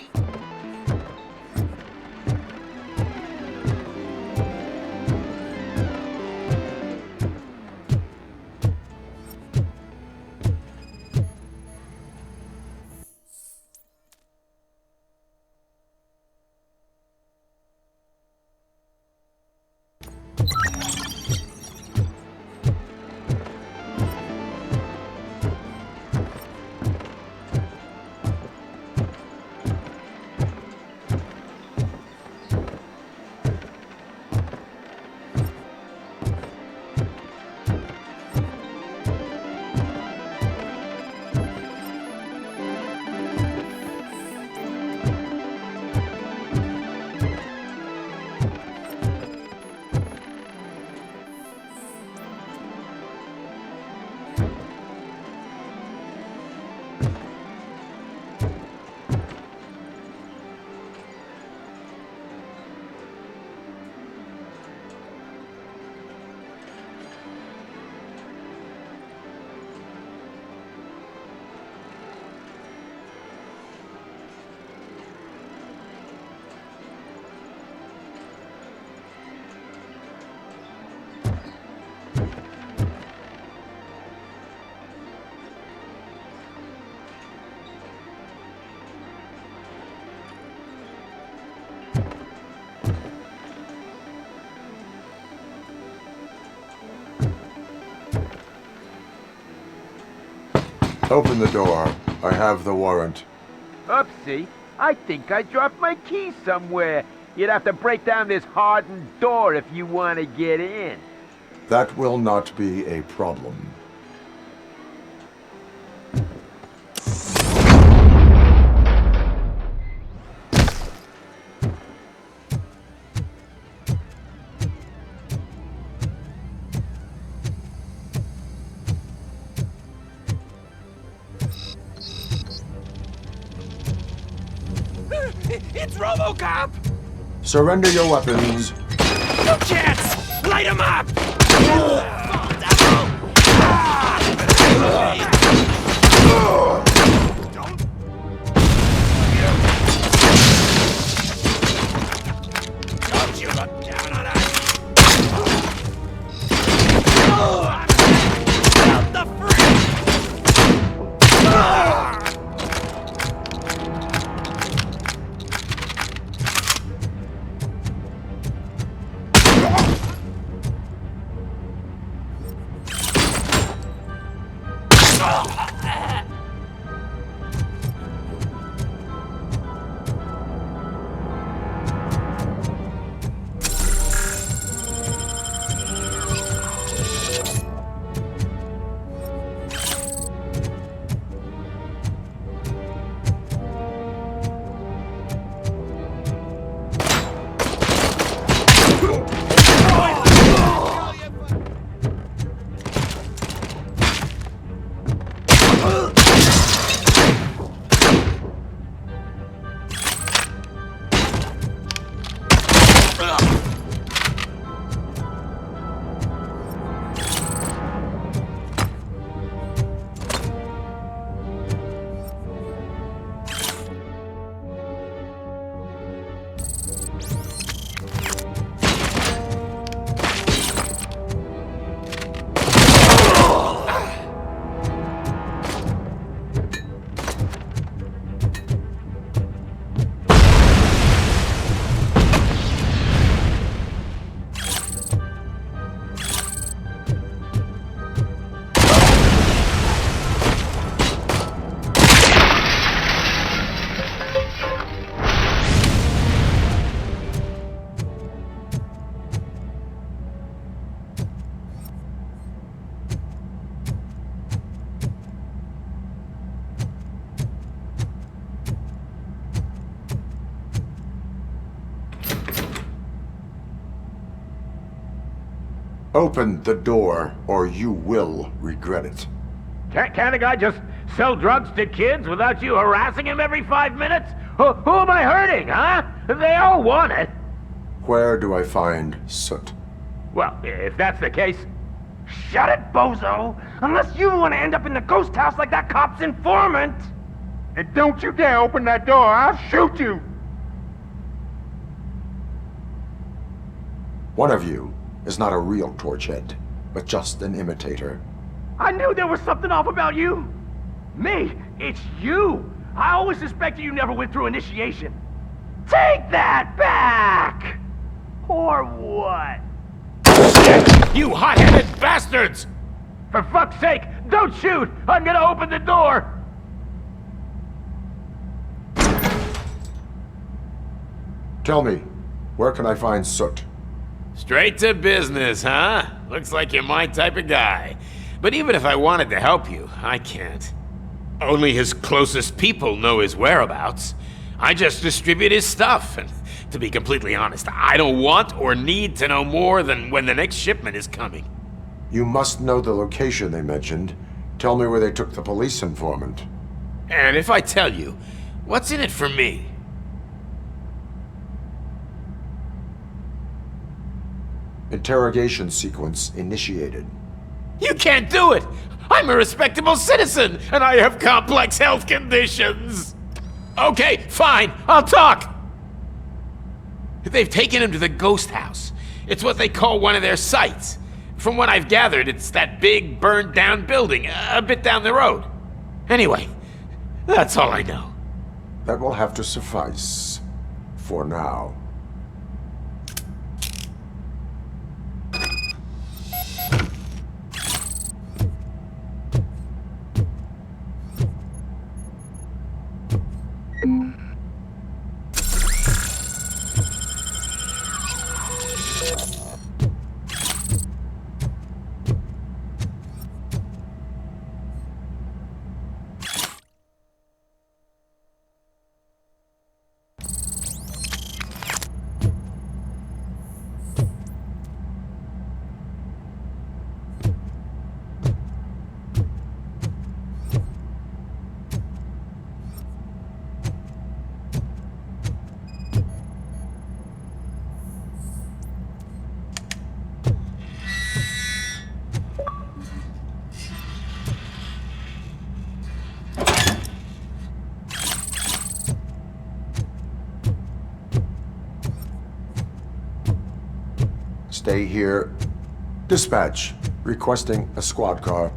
Open the door. I have the warrant. Oopsie. I think I dropped my keys somewhere. You'd have to break down this hardened door if you want to get in. That will not be a problem. It's RoboCop! Surrender your weapons. No chance! Light him up! Don't you look down on us! Out the Open the door, or you will regret it. Can't a guy just sell drugs to kids without you harassing him every 5 minutes? Who am I hurting, huh? They all want it. Where do I find Soot? Well, if that's the case, shut it, bozo! Unless you want to end up in the ghost house like that cop's informant! And don't you dare open that door, I'll shoot you! One of you is not a real Torchhead, but just an imitator. I knew there was something off about you! Me? It's you! I always suspected you never went through initiation. Take that back! Or what? You hot-headed bastards! For fuck's sake, don't shoot! I'm gonna open the door! Tell me, where can I find Soot? Straight to business, huh? Looks like you're my type of guy. But even if I wanted to help you, I can't. Only his closest people know his whereabouts. I just distribute his stuff, and to be completely honest, I don't want or need to know more than when the next shipment is coming. You must know the location they mentioned. Tell me where they took the police informant. And if I tell you, what's in it for me? Interrogation sequence initiated. You can't do it! I'm a respectable citizen, and I have complex health conditions! Okay, fine, I'll talk! They've taken him to the ghost house. It's what they call one of their sites. From what I've gathered, it's that big, burned-down building, a bit down the road. Anyway, that's all I know. That will have to suffice. For now. Stay here. Dispatch. Requesting a squad car.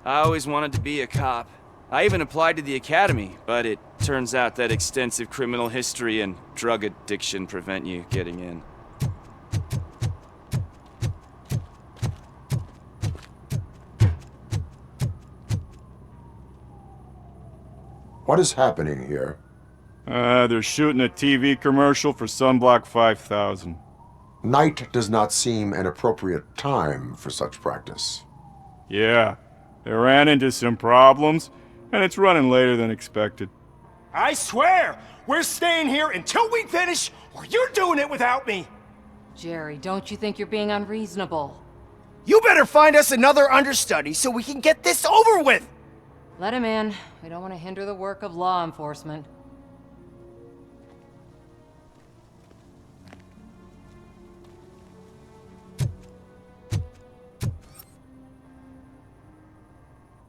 I always wanted to be a cop. I even applied to the academy, but it turns out that extensive criminal history and drug addiction prevent you getting in. What is happening here? They're shooting a TV commercial for Sunblock 5000. Night does not seem an appropriate time for such practice. Yeah, they ran into some problems, and it's running later than expected. I swear, we're staying here until we finish, or you're doing it without me! Jerry, don't you think you're being unreasonable? You better find us another understudy so we can get this over with! Let him in. We don't want to hinder the work of law enforcement.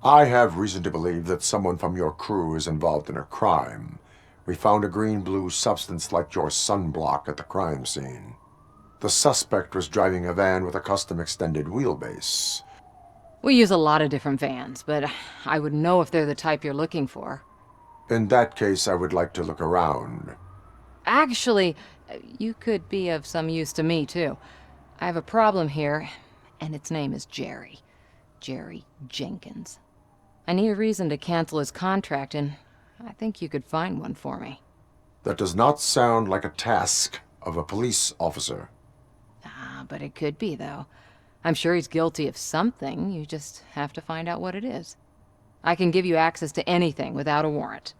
I have reason to believe that someone from your crew is involved in a crime. We found a green-blue substance like your sunblock at the crime scene. The suspect was driving a van with a custom extended wheelbase. We use a lot of different vans, but I would know if they're the type you're looking for. In that case, I would like to look around. Actually, you could be of some use to me, too. I have a problem here, and its name is Jerry. Jerry Jenkins. I need a reason to cancel his contract, and I think you could find one for me. That does not sound like a task of a police officer. But it could be, though. I'm sure he's guilty of something. You just have to find out what it is. I can give you access to anything without a warrant.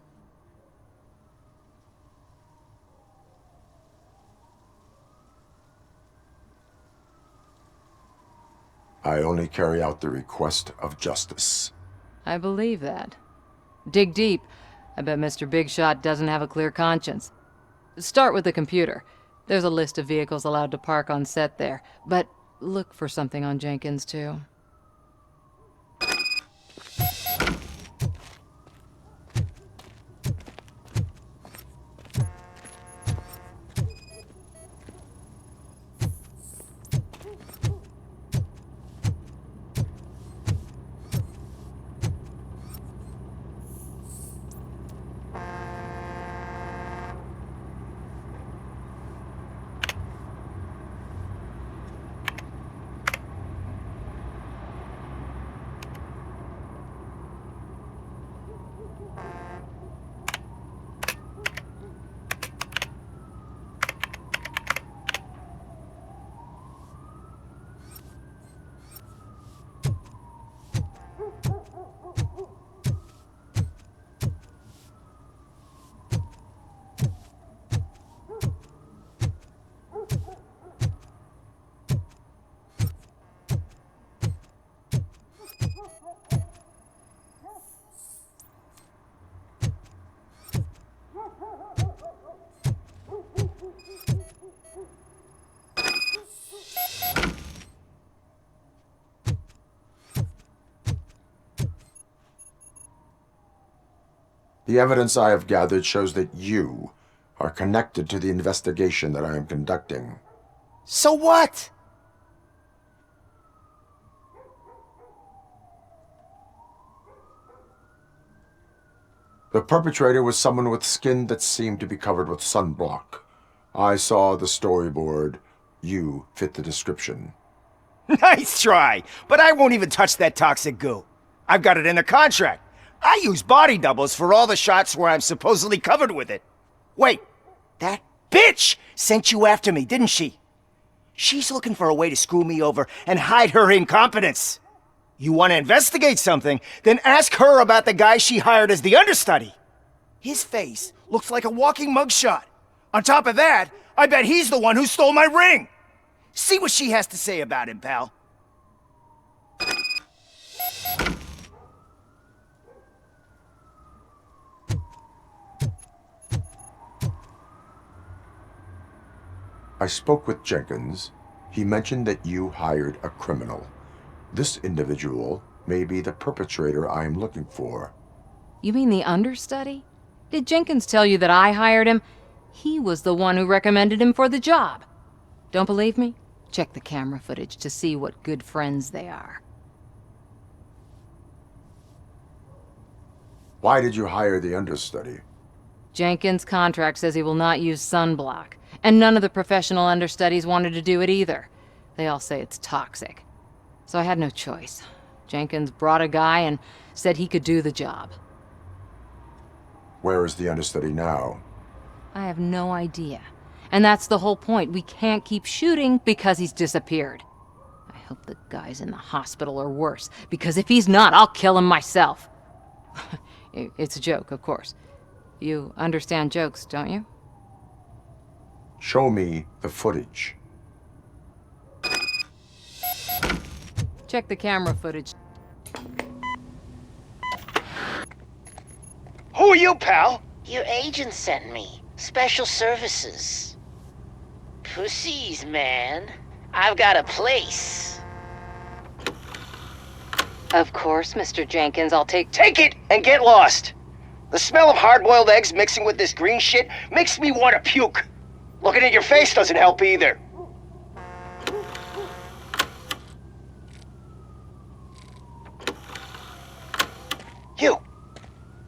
I only carry out the request of justice. I believe that. Dig deep. I bet Mr. Big Shot doesn't have a clear conscience. Start with the computer. There's a list of vehicles allowed to park on set there, but look for something on Jenkins, too. The evidence I have gathered shows that you are connected to the investigation that I am conducting. So what? The perpetrator was someone with skin that seemed to be covered with sunblock. I saw the storyboard. You fit the description. Nice try, but I won't even touch that toxic goo. I've got it in the contract. I use body doubles for all the shots where I'm supposedly covered with it. Wait, that bitch sent you after me, didn't she? She's looking for a way to screw me over and hide her incompetence. You want to investigate something, then ask her about the guy she hired as the understudy. His face looks like a walking mugshot. On top of that, I bet he's the one who stole my ring. See what she has to say about him, pal. I spoke with Jenkins. He mentioned that you hired a criminal. This individual may be the perpetrator I am looking for. You mean the understudy? Did Jenkins tell you that I hired him? He was the one who recommended him for the job. Don't believe me? Check the camera footage to see what good friends they are. Why did you hire the understudy? Jenkins' contract says he will not use sunblock, and none of the professional understudies wanted to do it either. They all say it's toxic. So I had no choice. Jenkins brought a guy and said he could do the job. Where is the understudy now? I have no idea. And that's the whole point. We can't keep shooting because he's disappeared. I hope the guy's in the hospital or worse, because if he's not, I'll kill him myself. It's a joke, of course. You understand jokes, don't you? Show me the footage. Check the camera footage. Who are you, pal? Your agent sent me. Special services. Pussies, man. I've got a place. Of course, Mr. Jenkins, I'll take it and get lost. The smell of hard-boiled eggs mixing with this green shit makes me want to puke. Looking at your face doesn't help either.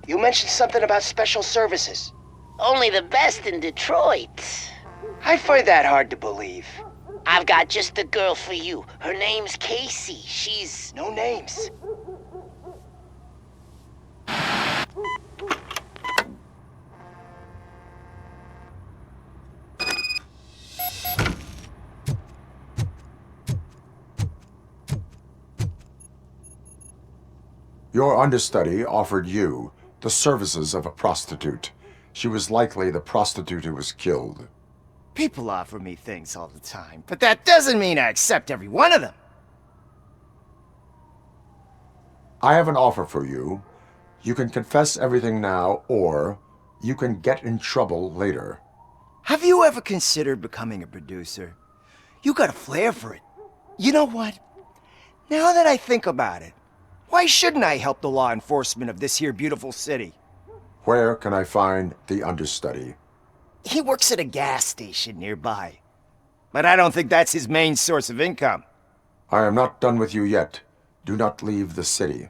You mentioned something about special services. Only the best in Detroit. I find that hard to believe. I've got just the girl for you. Her name's Casey. She's... No names. Your understudy offered you the services of a prostitute. She was likely the prostitute who was killed. People offer me things all the time, but that doesn't mean I accept every one of them. I have an offer for you. You can confess everything now, or you can get in trouble later. Have you ever considered becoming a producer? You got a flair for it. You know what? Now that I think about it, why shouldn't I help the law enforcement of this here beautiful city? Where can I find the understudy? He works at a gas station nearby. But I don't think that's his main source of income. I am not done with you yet. Do not leave the city.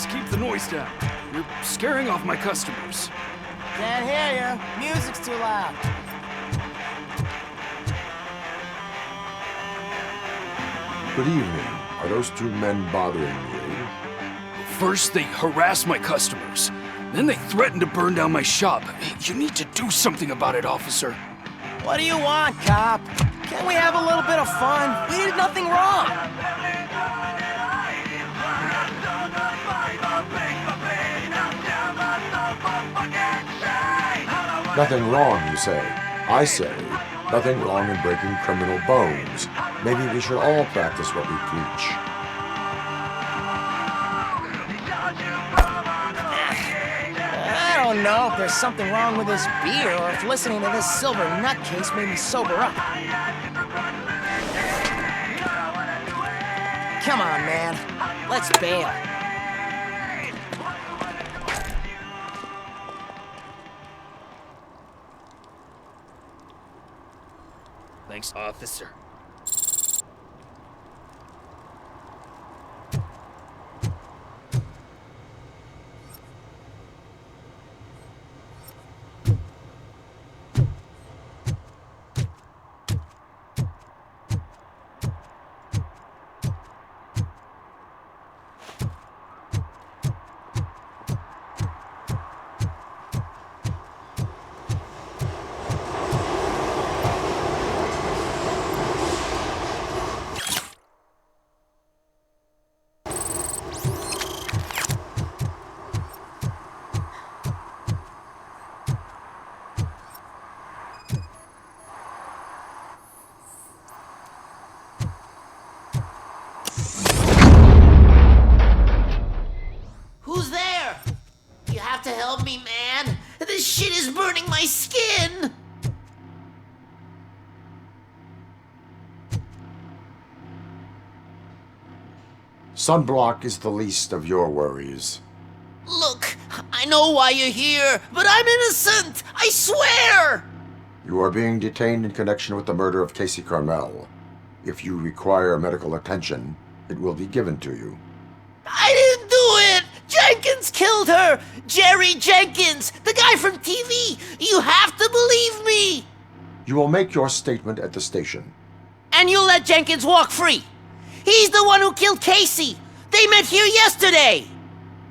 Keep the noise down. You're scaring off my customers. Can't hear you. Music's too loud. Good evening. Are those two men bothering you? First, they harass my customers. Then they threaten to burn down my shop. You need to do something about it, officer. What do you want, cop? Can't we have a little bit of fun? We did nothing wrong. Nothing wrong, you say. I say, nothing wrong in breaking criminal bones. Maybe we should all practice what we preach. I don't know if there's something wrong with this beer or if listening to this silver nutcase made me sober up. Come on, man. Let's bail. Thanks, officer. burning my skin! Sunblock is the least of your worries. Look, I know why you're here, but I'm innocent! I swear! You are being detained in connection with the murder of Casey Carmel. If you require medical attention, it will be given to you. I didn't do it! Jenkins killed her! Jerry Jenkins, the guy from TV! You have to believe me! You will make your statement at the station. And you'll let Jenkins walk free! He's the one who killed Casey! They met here yesterday!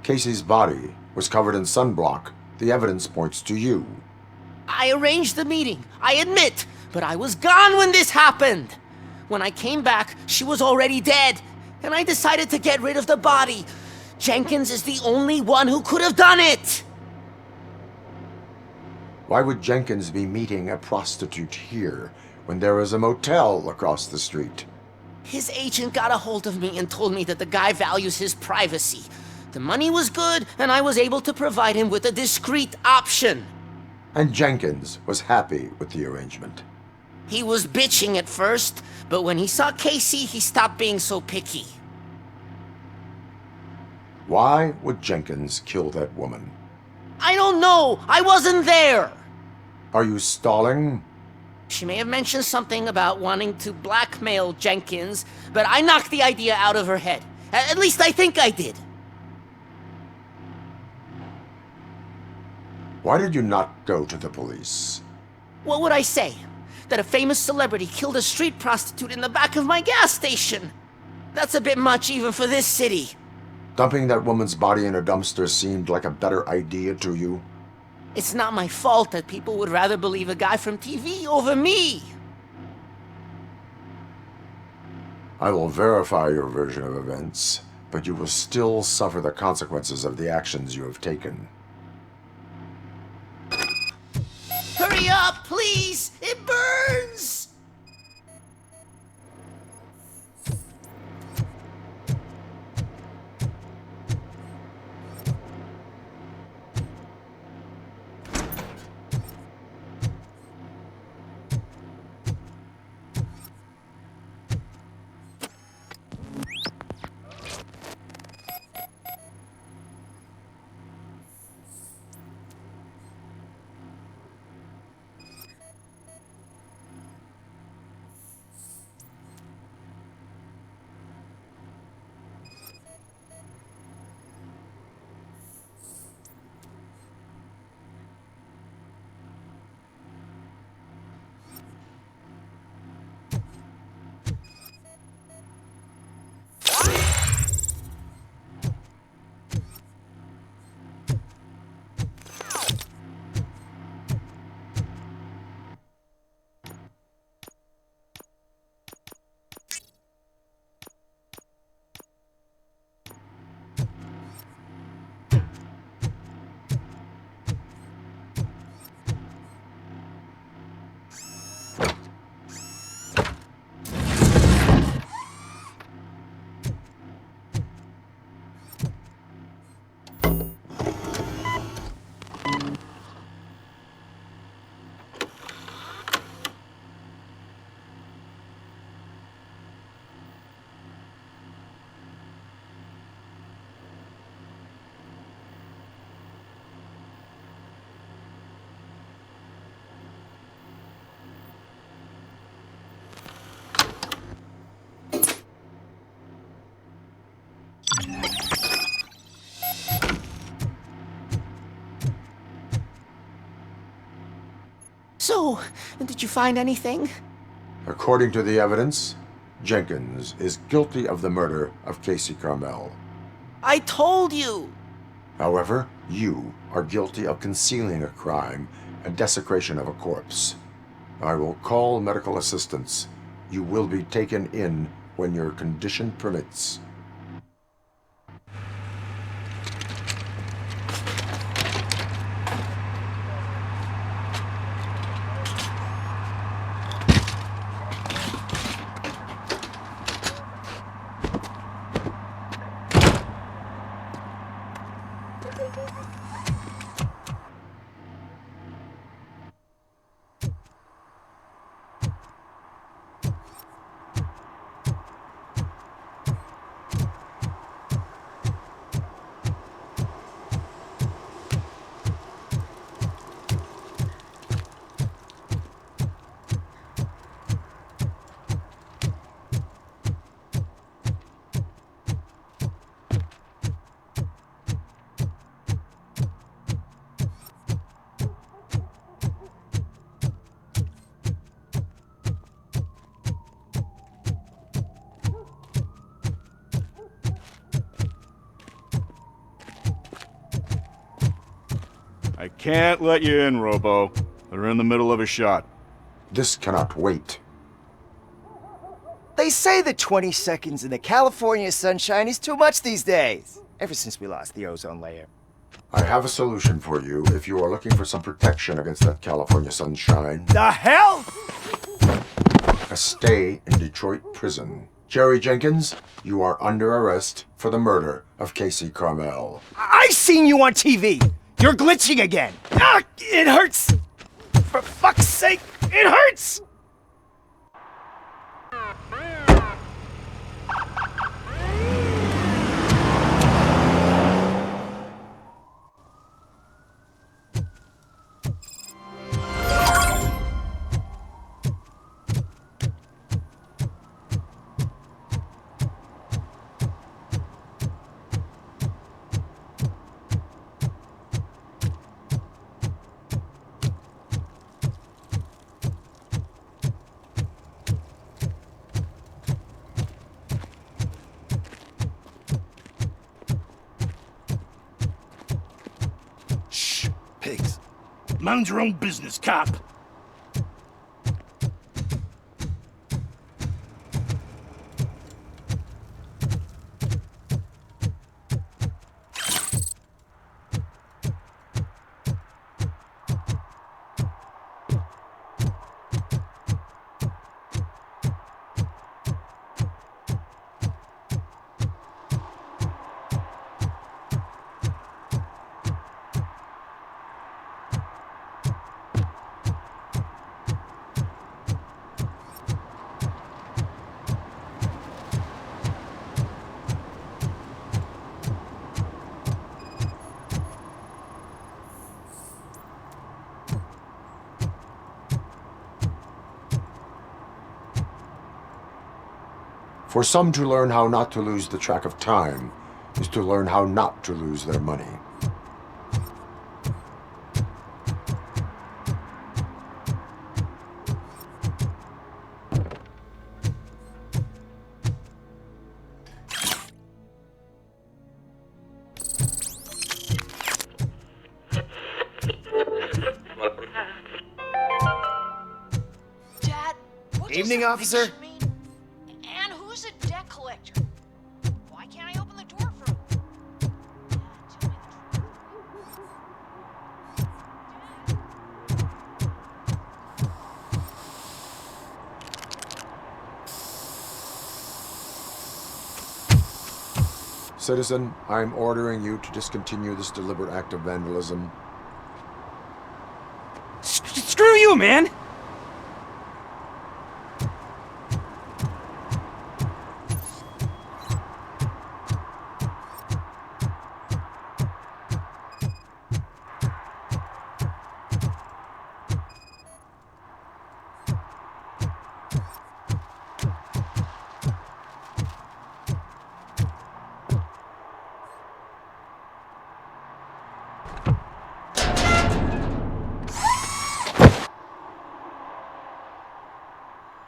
Casey's body was covered in sunblock. The evidence points to you. I arranged the meeting, I admit, but I was gone when this happened. When I came back, she was already dead, and I decided to get rid of the body. Jenkins is the only one who could have done it! Why would Jenkins be meeting a prostitute here when there is a motel across the street? His agent got a hold of me and told me that the guy values his privacy. The money was good, and I was able to provide him with a discreet option. And Jenkins was happy with the arrangement. He was bitching at first, but when he saw Casey, he stopped being so picky. Why would Jenkins kill that woman? I don't know! I wasn't there! Are you stalling? She may have mentioned something about wanting to blackmail Jenkins, but I knocked the idea out of her head. At least I think I did. Why did you not go to the police? What would I say? That a famous celebrity killed a street prostitute in the back of my gas station? That's a bit much even for this city. Dumping that woman's body in a dumpster seemed like a better idea to you? It's not my fault that people would rather believe a guy from TV over me. I will verify your version of events, but you will still suffer the consequences of the actions you have taken. Hurry up, please! It burns! So, did you find anything? According to the evidence, Jenkins is guilty of the murder of Casey Carmel. I told you! However, you are guilty of concealing a crime and desecration of a corpse. I will call medical assistance. You will be taken in when your condition permits. I can't let you in, Robo. They're in the middle of a shot. This cannot wait. They say that 20 seconds in the California sunshine is too much these days, ever since we lost the ozone layer. I have a solution for you if you are looking for some protection against that California sunshine. The hell? A stay in Detroit prison. Jerry Jenkins, you are under arrest for the murder of Casey Carmel. I seen you on TV! You're glitching again! Ah, it hurts! For fuck's sake, it hurts! Pigs. Mind your own business, cop. For some, to learn how not to lose the track of time is to learn how not to lose their money. Dad, what Evening, does officer. that mean? And who's a debt collector? Why can't I open the door for him? Dad, tell me the truth. Citizen, I am ordering you to discontinue this deliberate act of vandalism. Screw you, man!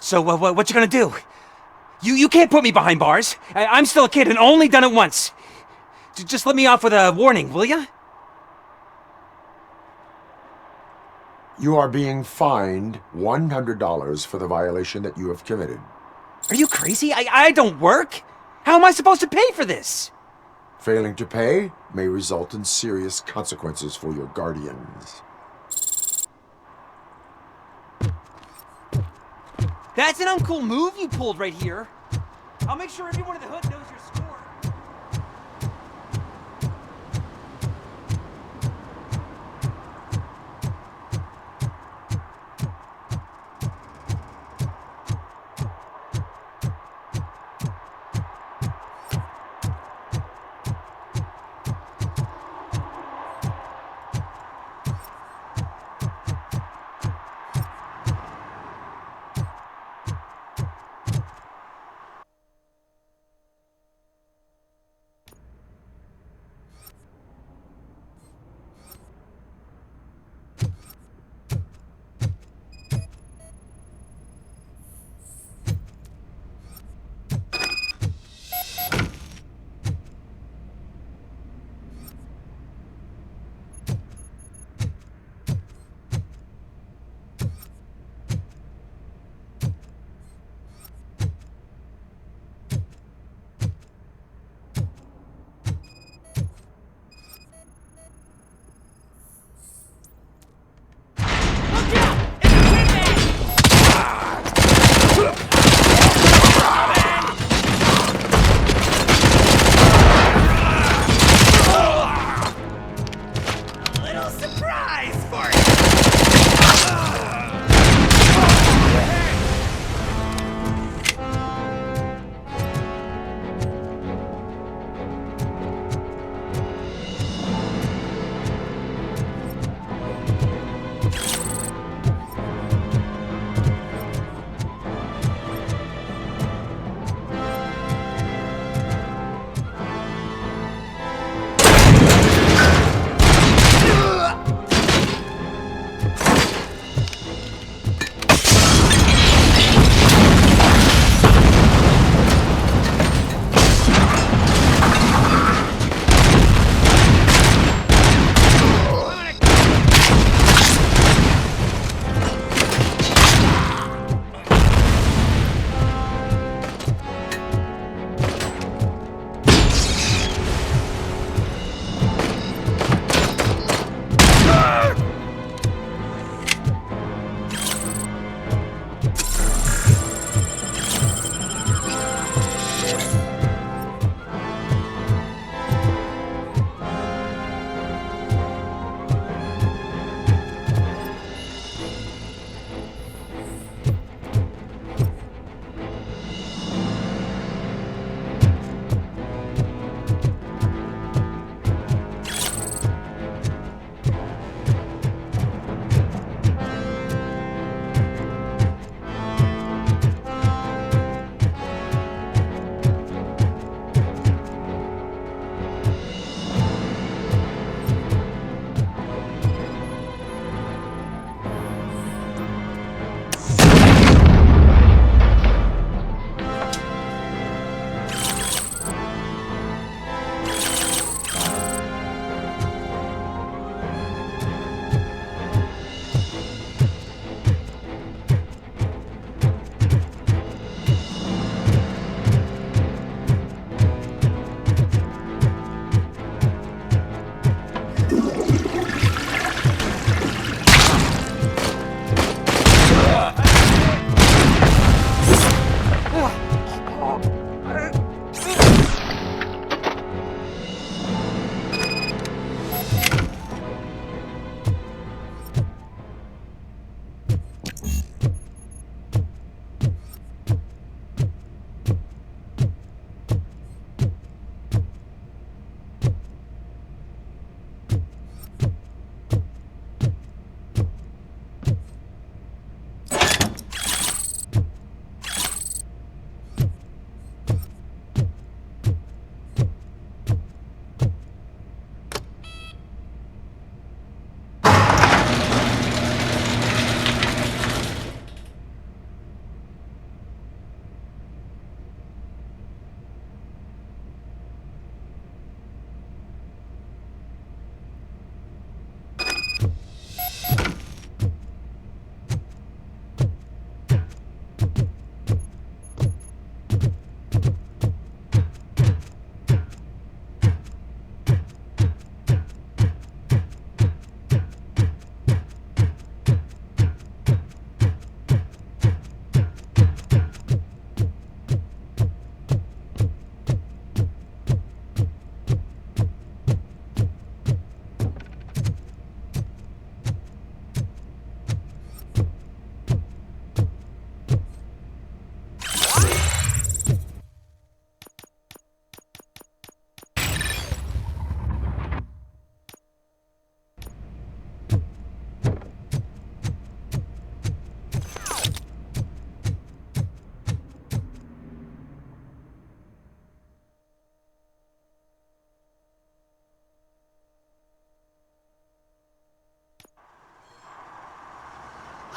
So, what you gonna do? You can't put me behind bars. I'm still a kid and only done it once. Just let me off with a warning, will ya? You are being fined $100 for the violation that you have committed. Are you crazy? I don't work. How am I supposed to pay for this? Failing to pay may result in serious consequences for your guardians. That's an uncool move you pulled right here. I'll make sure everyone in the hood knows your score.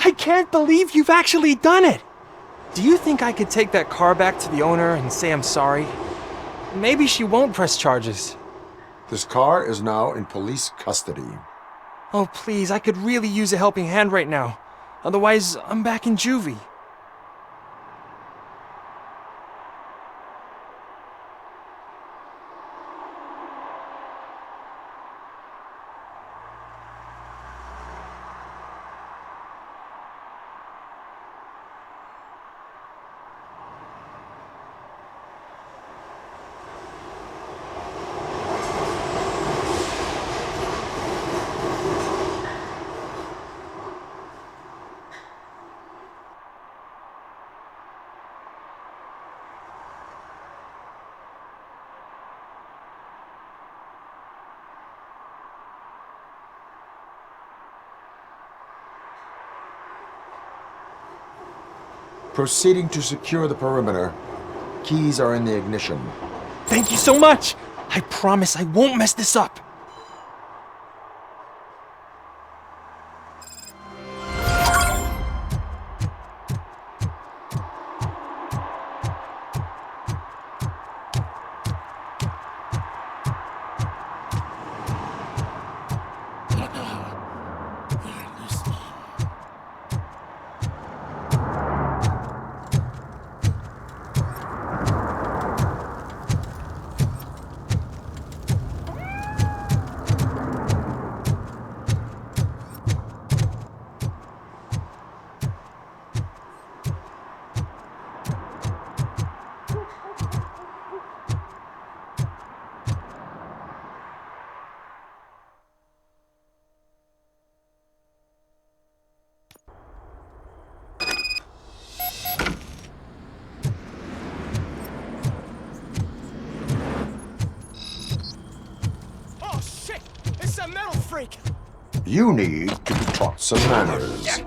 I can't believe you've actually done it! Do you think I could take that car back to the owner and say I'm sorry? Maybe she won't press charges. This car is now in police custody. Oh, please, I could really use a helping hand right now. Otherwise, I'm back in juvie. Proceeding to secure the perimeter. Keys are in the ignition. Thank you so much! I promise I won't mess this up. You need to be taught some manners.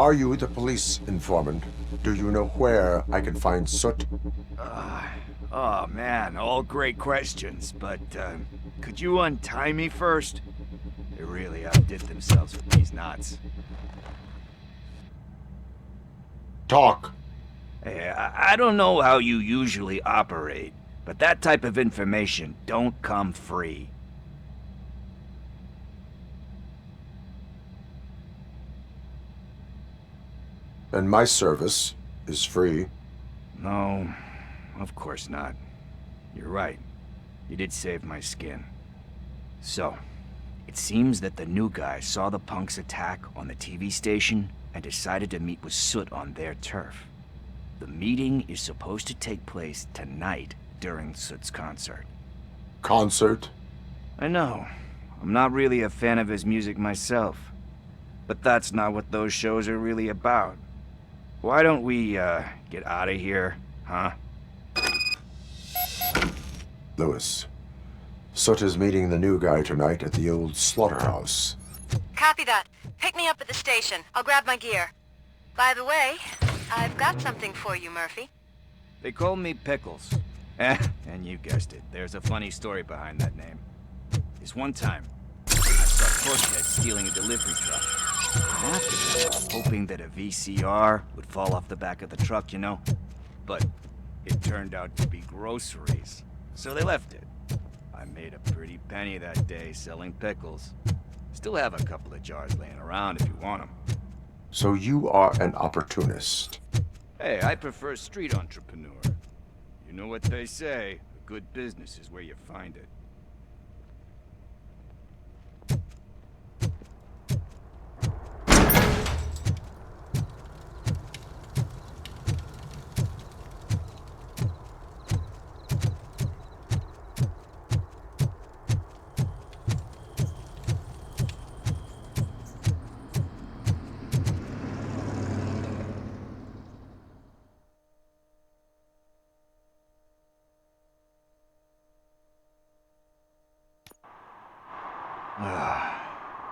Are you the police informant? Do you know where I can find Soot? Oh man, all great questions, but could you untie me first? They really outdid themselves with these knots. Talk. Hey, I don't know how you usually operate, but that type of information don't come free. And my service is free. No, of course not. You're right. You did save my skin. So, it seems that the new guy saw the punks' attack on the TV station and decided to meet with Soot on their turf. The meeting is supposed to take place tonight during Soot's concert. Concert? I know. I'm not really a fan of his music myself. But that's not what those shows are really about. Why don't we, get out of here, huh? Lewis, Soot is meeting the new guy tonight at the old slaughterhouse. Copy that. Pick me up at the station. I'll grab my gear. By the way, I've got something for you, Murphy. They call me Pickles. And you guessed it. There's a funny story behind that name. This one time, I saw Torchhead stealing a delivery truck. And after that, hoping that a VCR would fall off the back of the truck, you know? But it turned out to be groceries. So they left it. I made a pretty penny that day selling pickles. Still have a couple of jars laying around if you want them. So you are an opportunist. Hey, I prefer street entrepreneur. You know what they say, a good business is where you find it.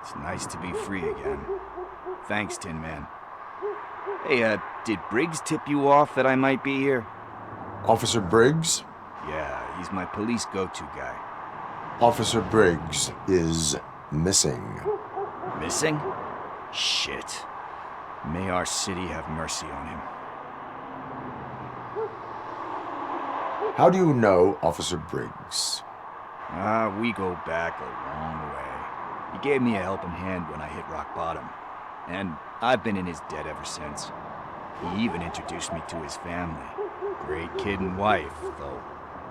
It's nice to be free again. Thanks, Tin Man. Hey, did Briggs tip you off that I might be here? Officer Briggs? Yeah, he's my police go-to guy. Officer Briggs is missing. Missing? Shit. May our city have mercy on him. How do you know Officer Briggs? We go back a long way. He gave me a helping hand when I hit rock bottom. And I've been in his debt ever since. He even introduced me to his family. Great kid and wife, though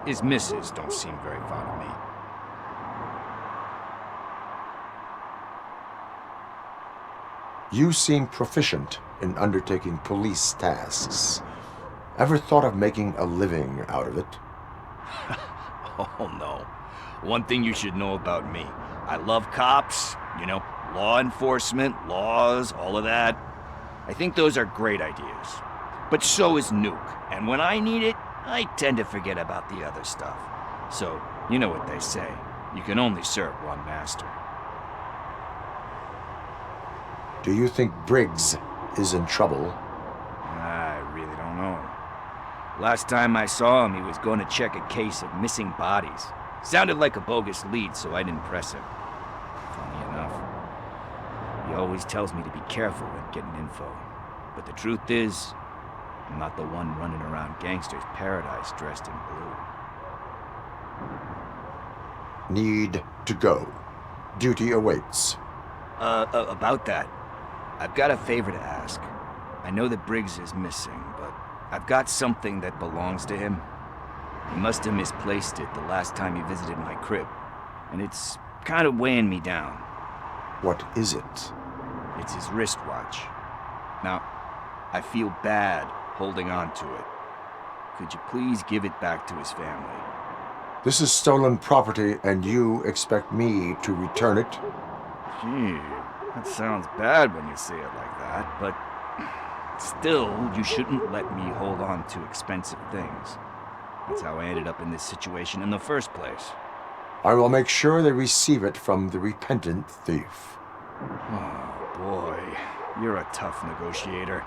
his missus don't seem very fond of me. You seem proficient in undertaking police tasks. Ever thought of making a living out of it? Oh no. One thing you should know about me. I love cops, you know, law enforcement, laws, all of that. I think those are great ideas. But so is Nuke, and when I need it, I tend to forget about the other stuff. So, you know what they say. You can only serve one master. Do you think Briggs is in trouble? I really don't know. Last time I saw him, he was going to check a case of missing bodies. Sounded like a bogus lead, so I didn't press him. Funny enough. He always tells me to be careful when getting info. But the truth is, I'm not the one running around Gangster's Paradise dressed in blue. Need to go. Duty awaits. About that, I've got a favor to ask. I know that Briggs is missing, but I've got something that belongs to him. He must have misplaced it the last time he visited my crib, and it's kind of weighing me down. What is it? It's his wristwatch. Now, I feel bad holding on to it. Could you please give it back to his family? This is stolen property, and you expect me to return it? Gee, that sounds bad when you say it like that, but still, you shouldn't let me hold on to expensive things. That's how I ended up in this situation in the first place. I will make sure they receive it from the repentant thief. Oh, boy. You're a tough negotiator.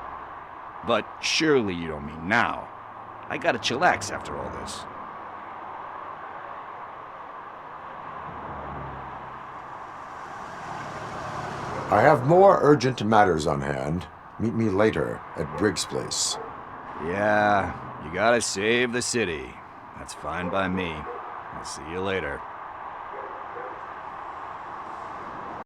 But surely you don't mean now. I gotta chillax after all this. I have more urgent matters on hand. Meet me later at Briggs' place. Yeah, you gotta save the city. That's fine by me. I'll see you later.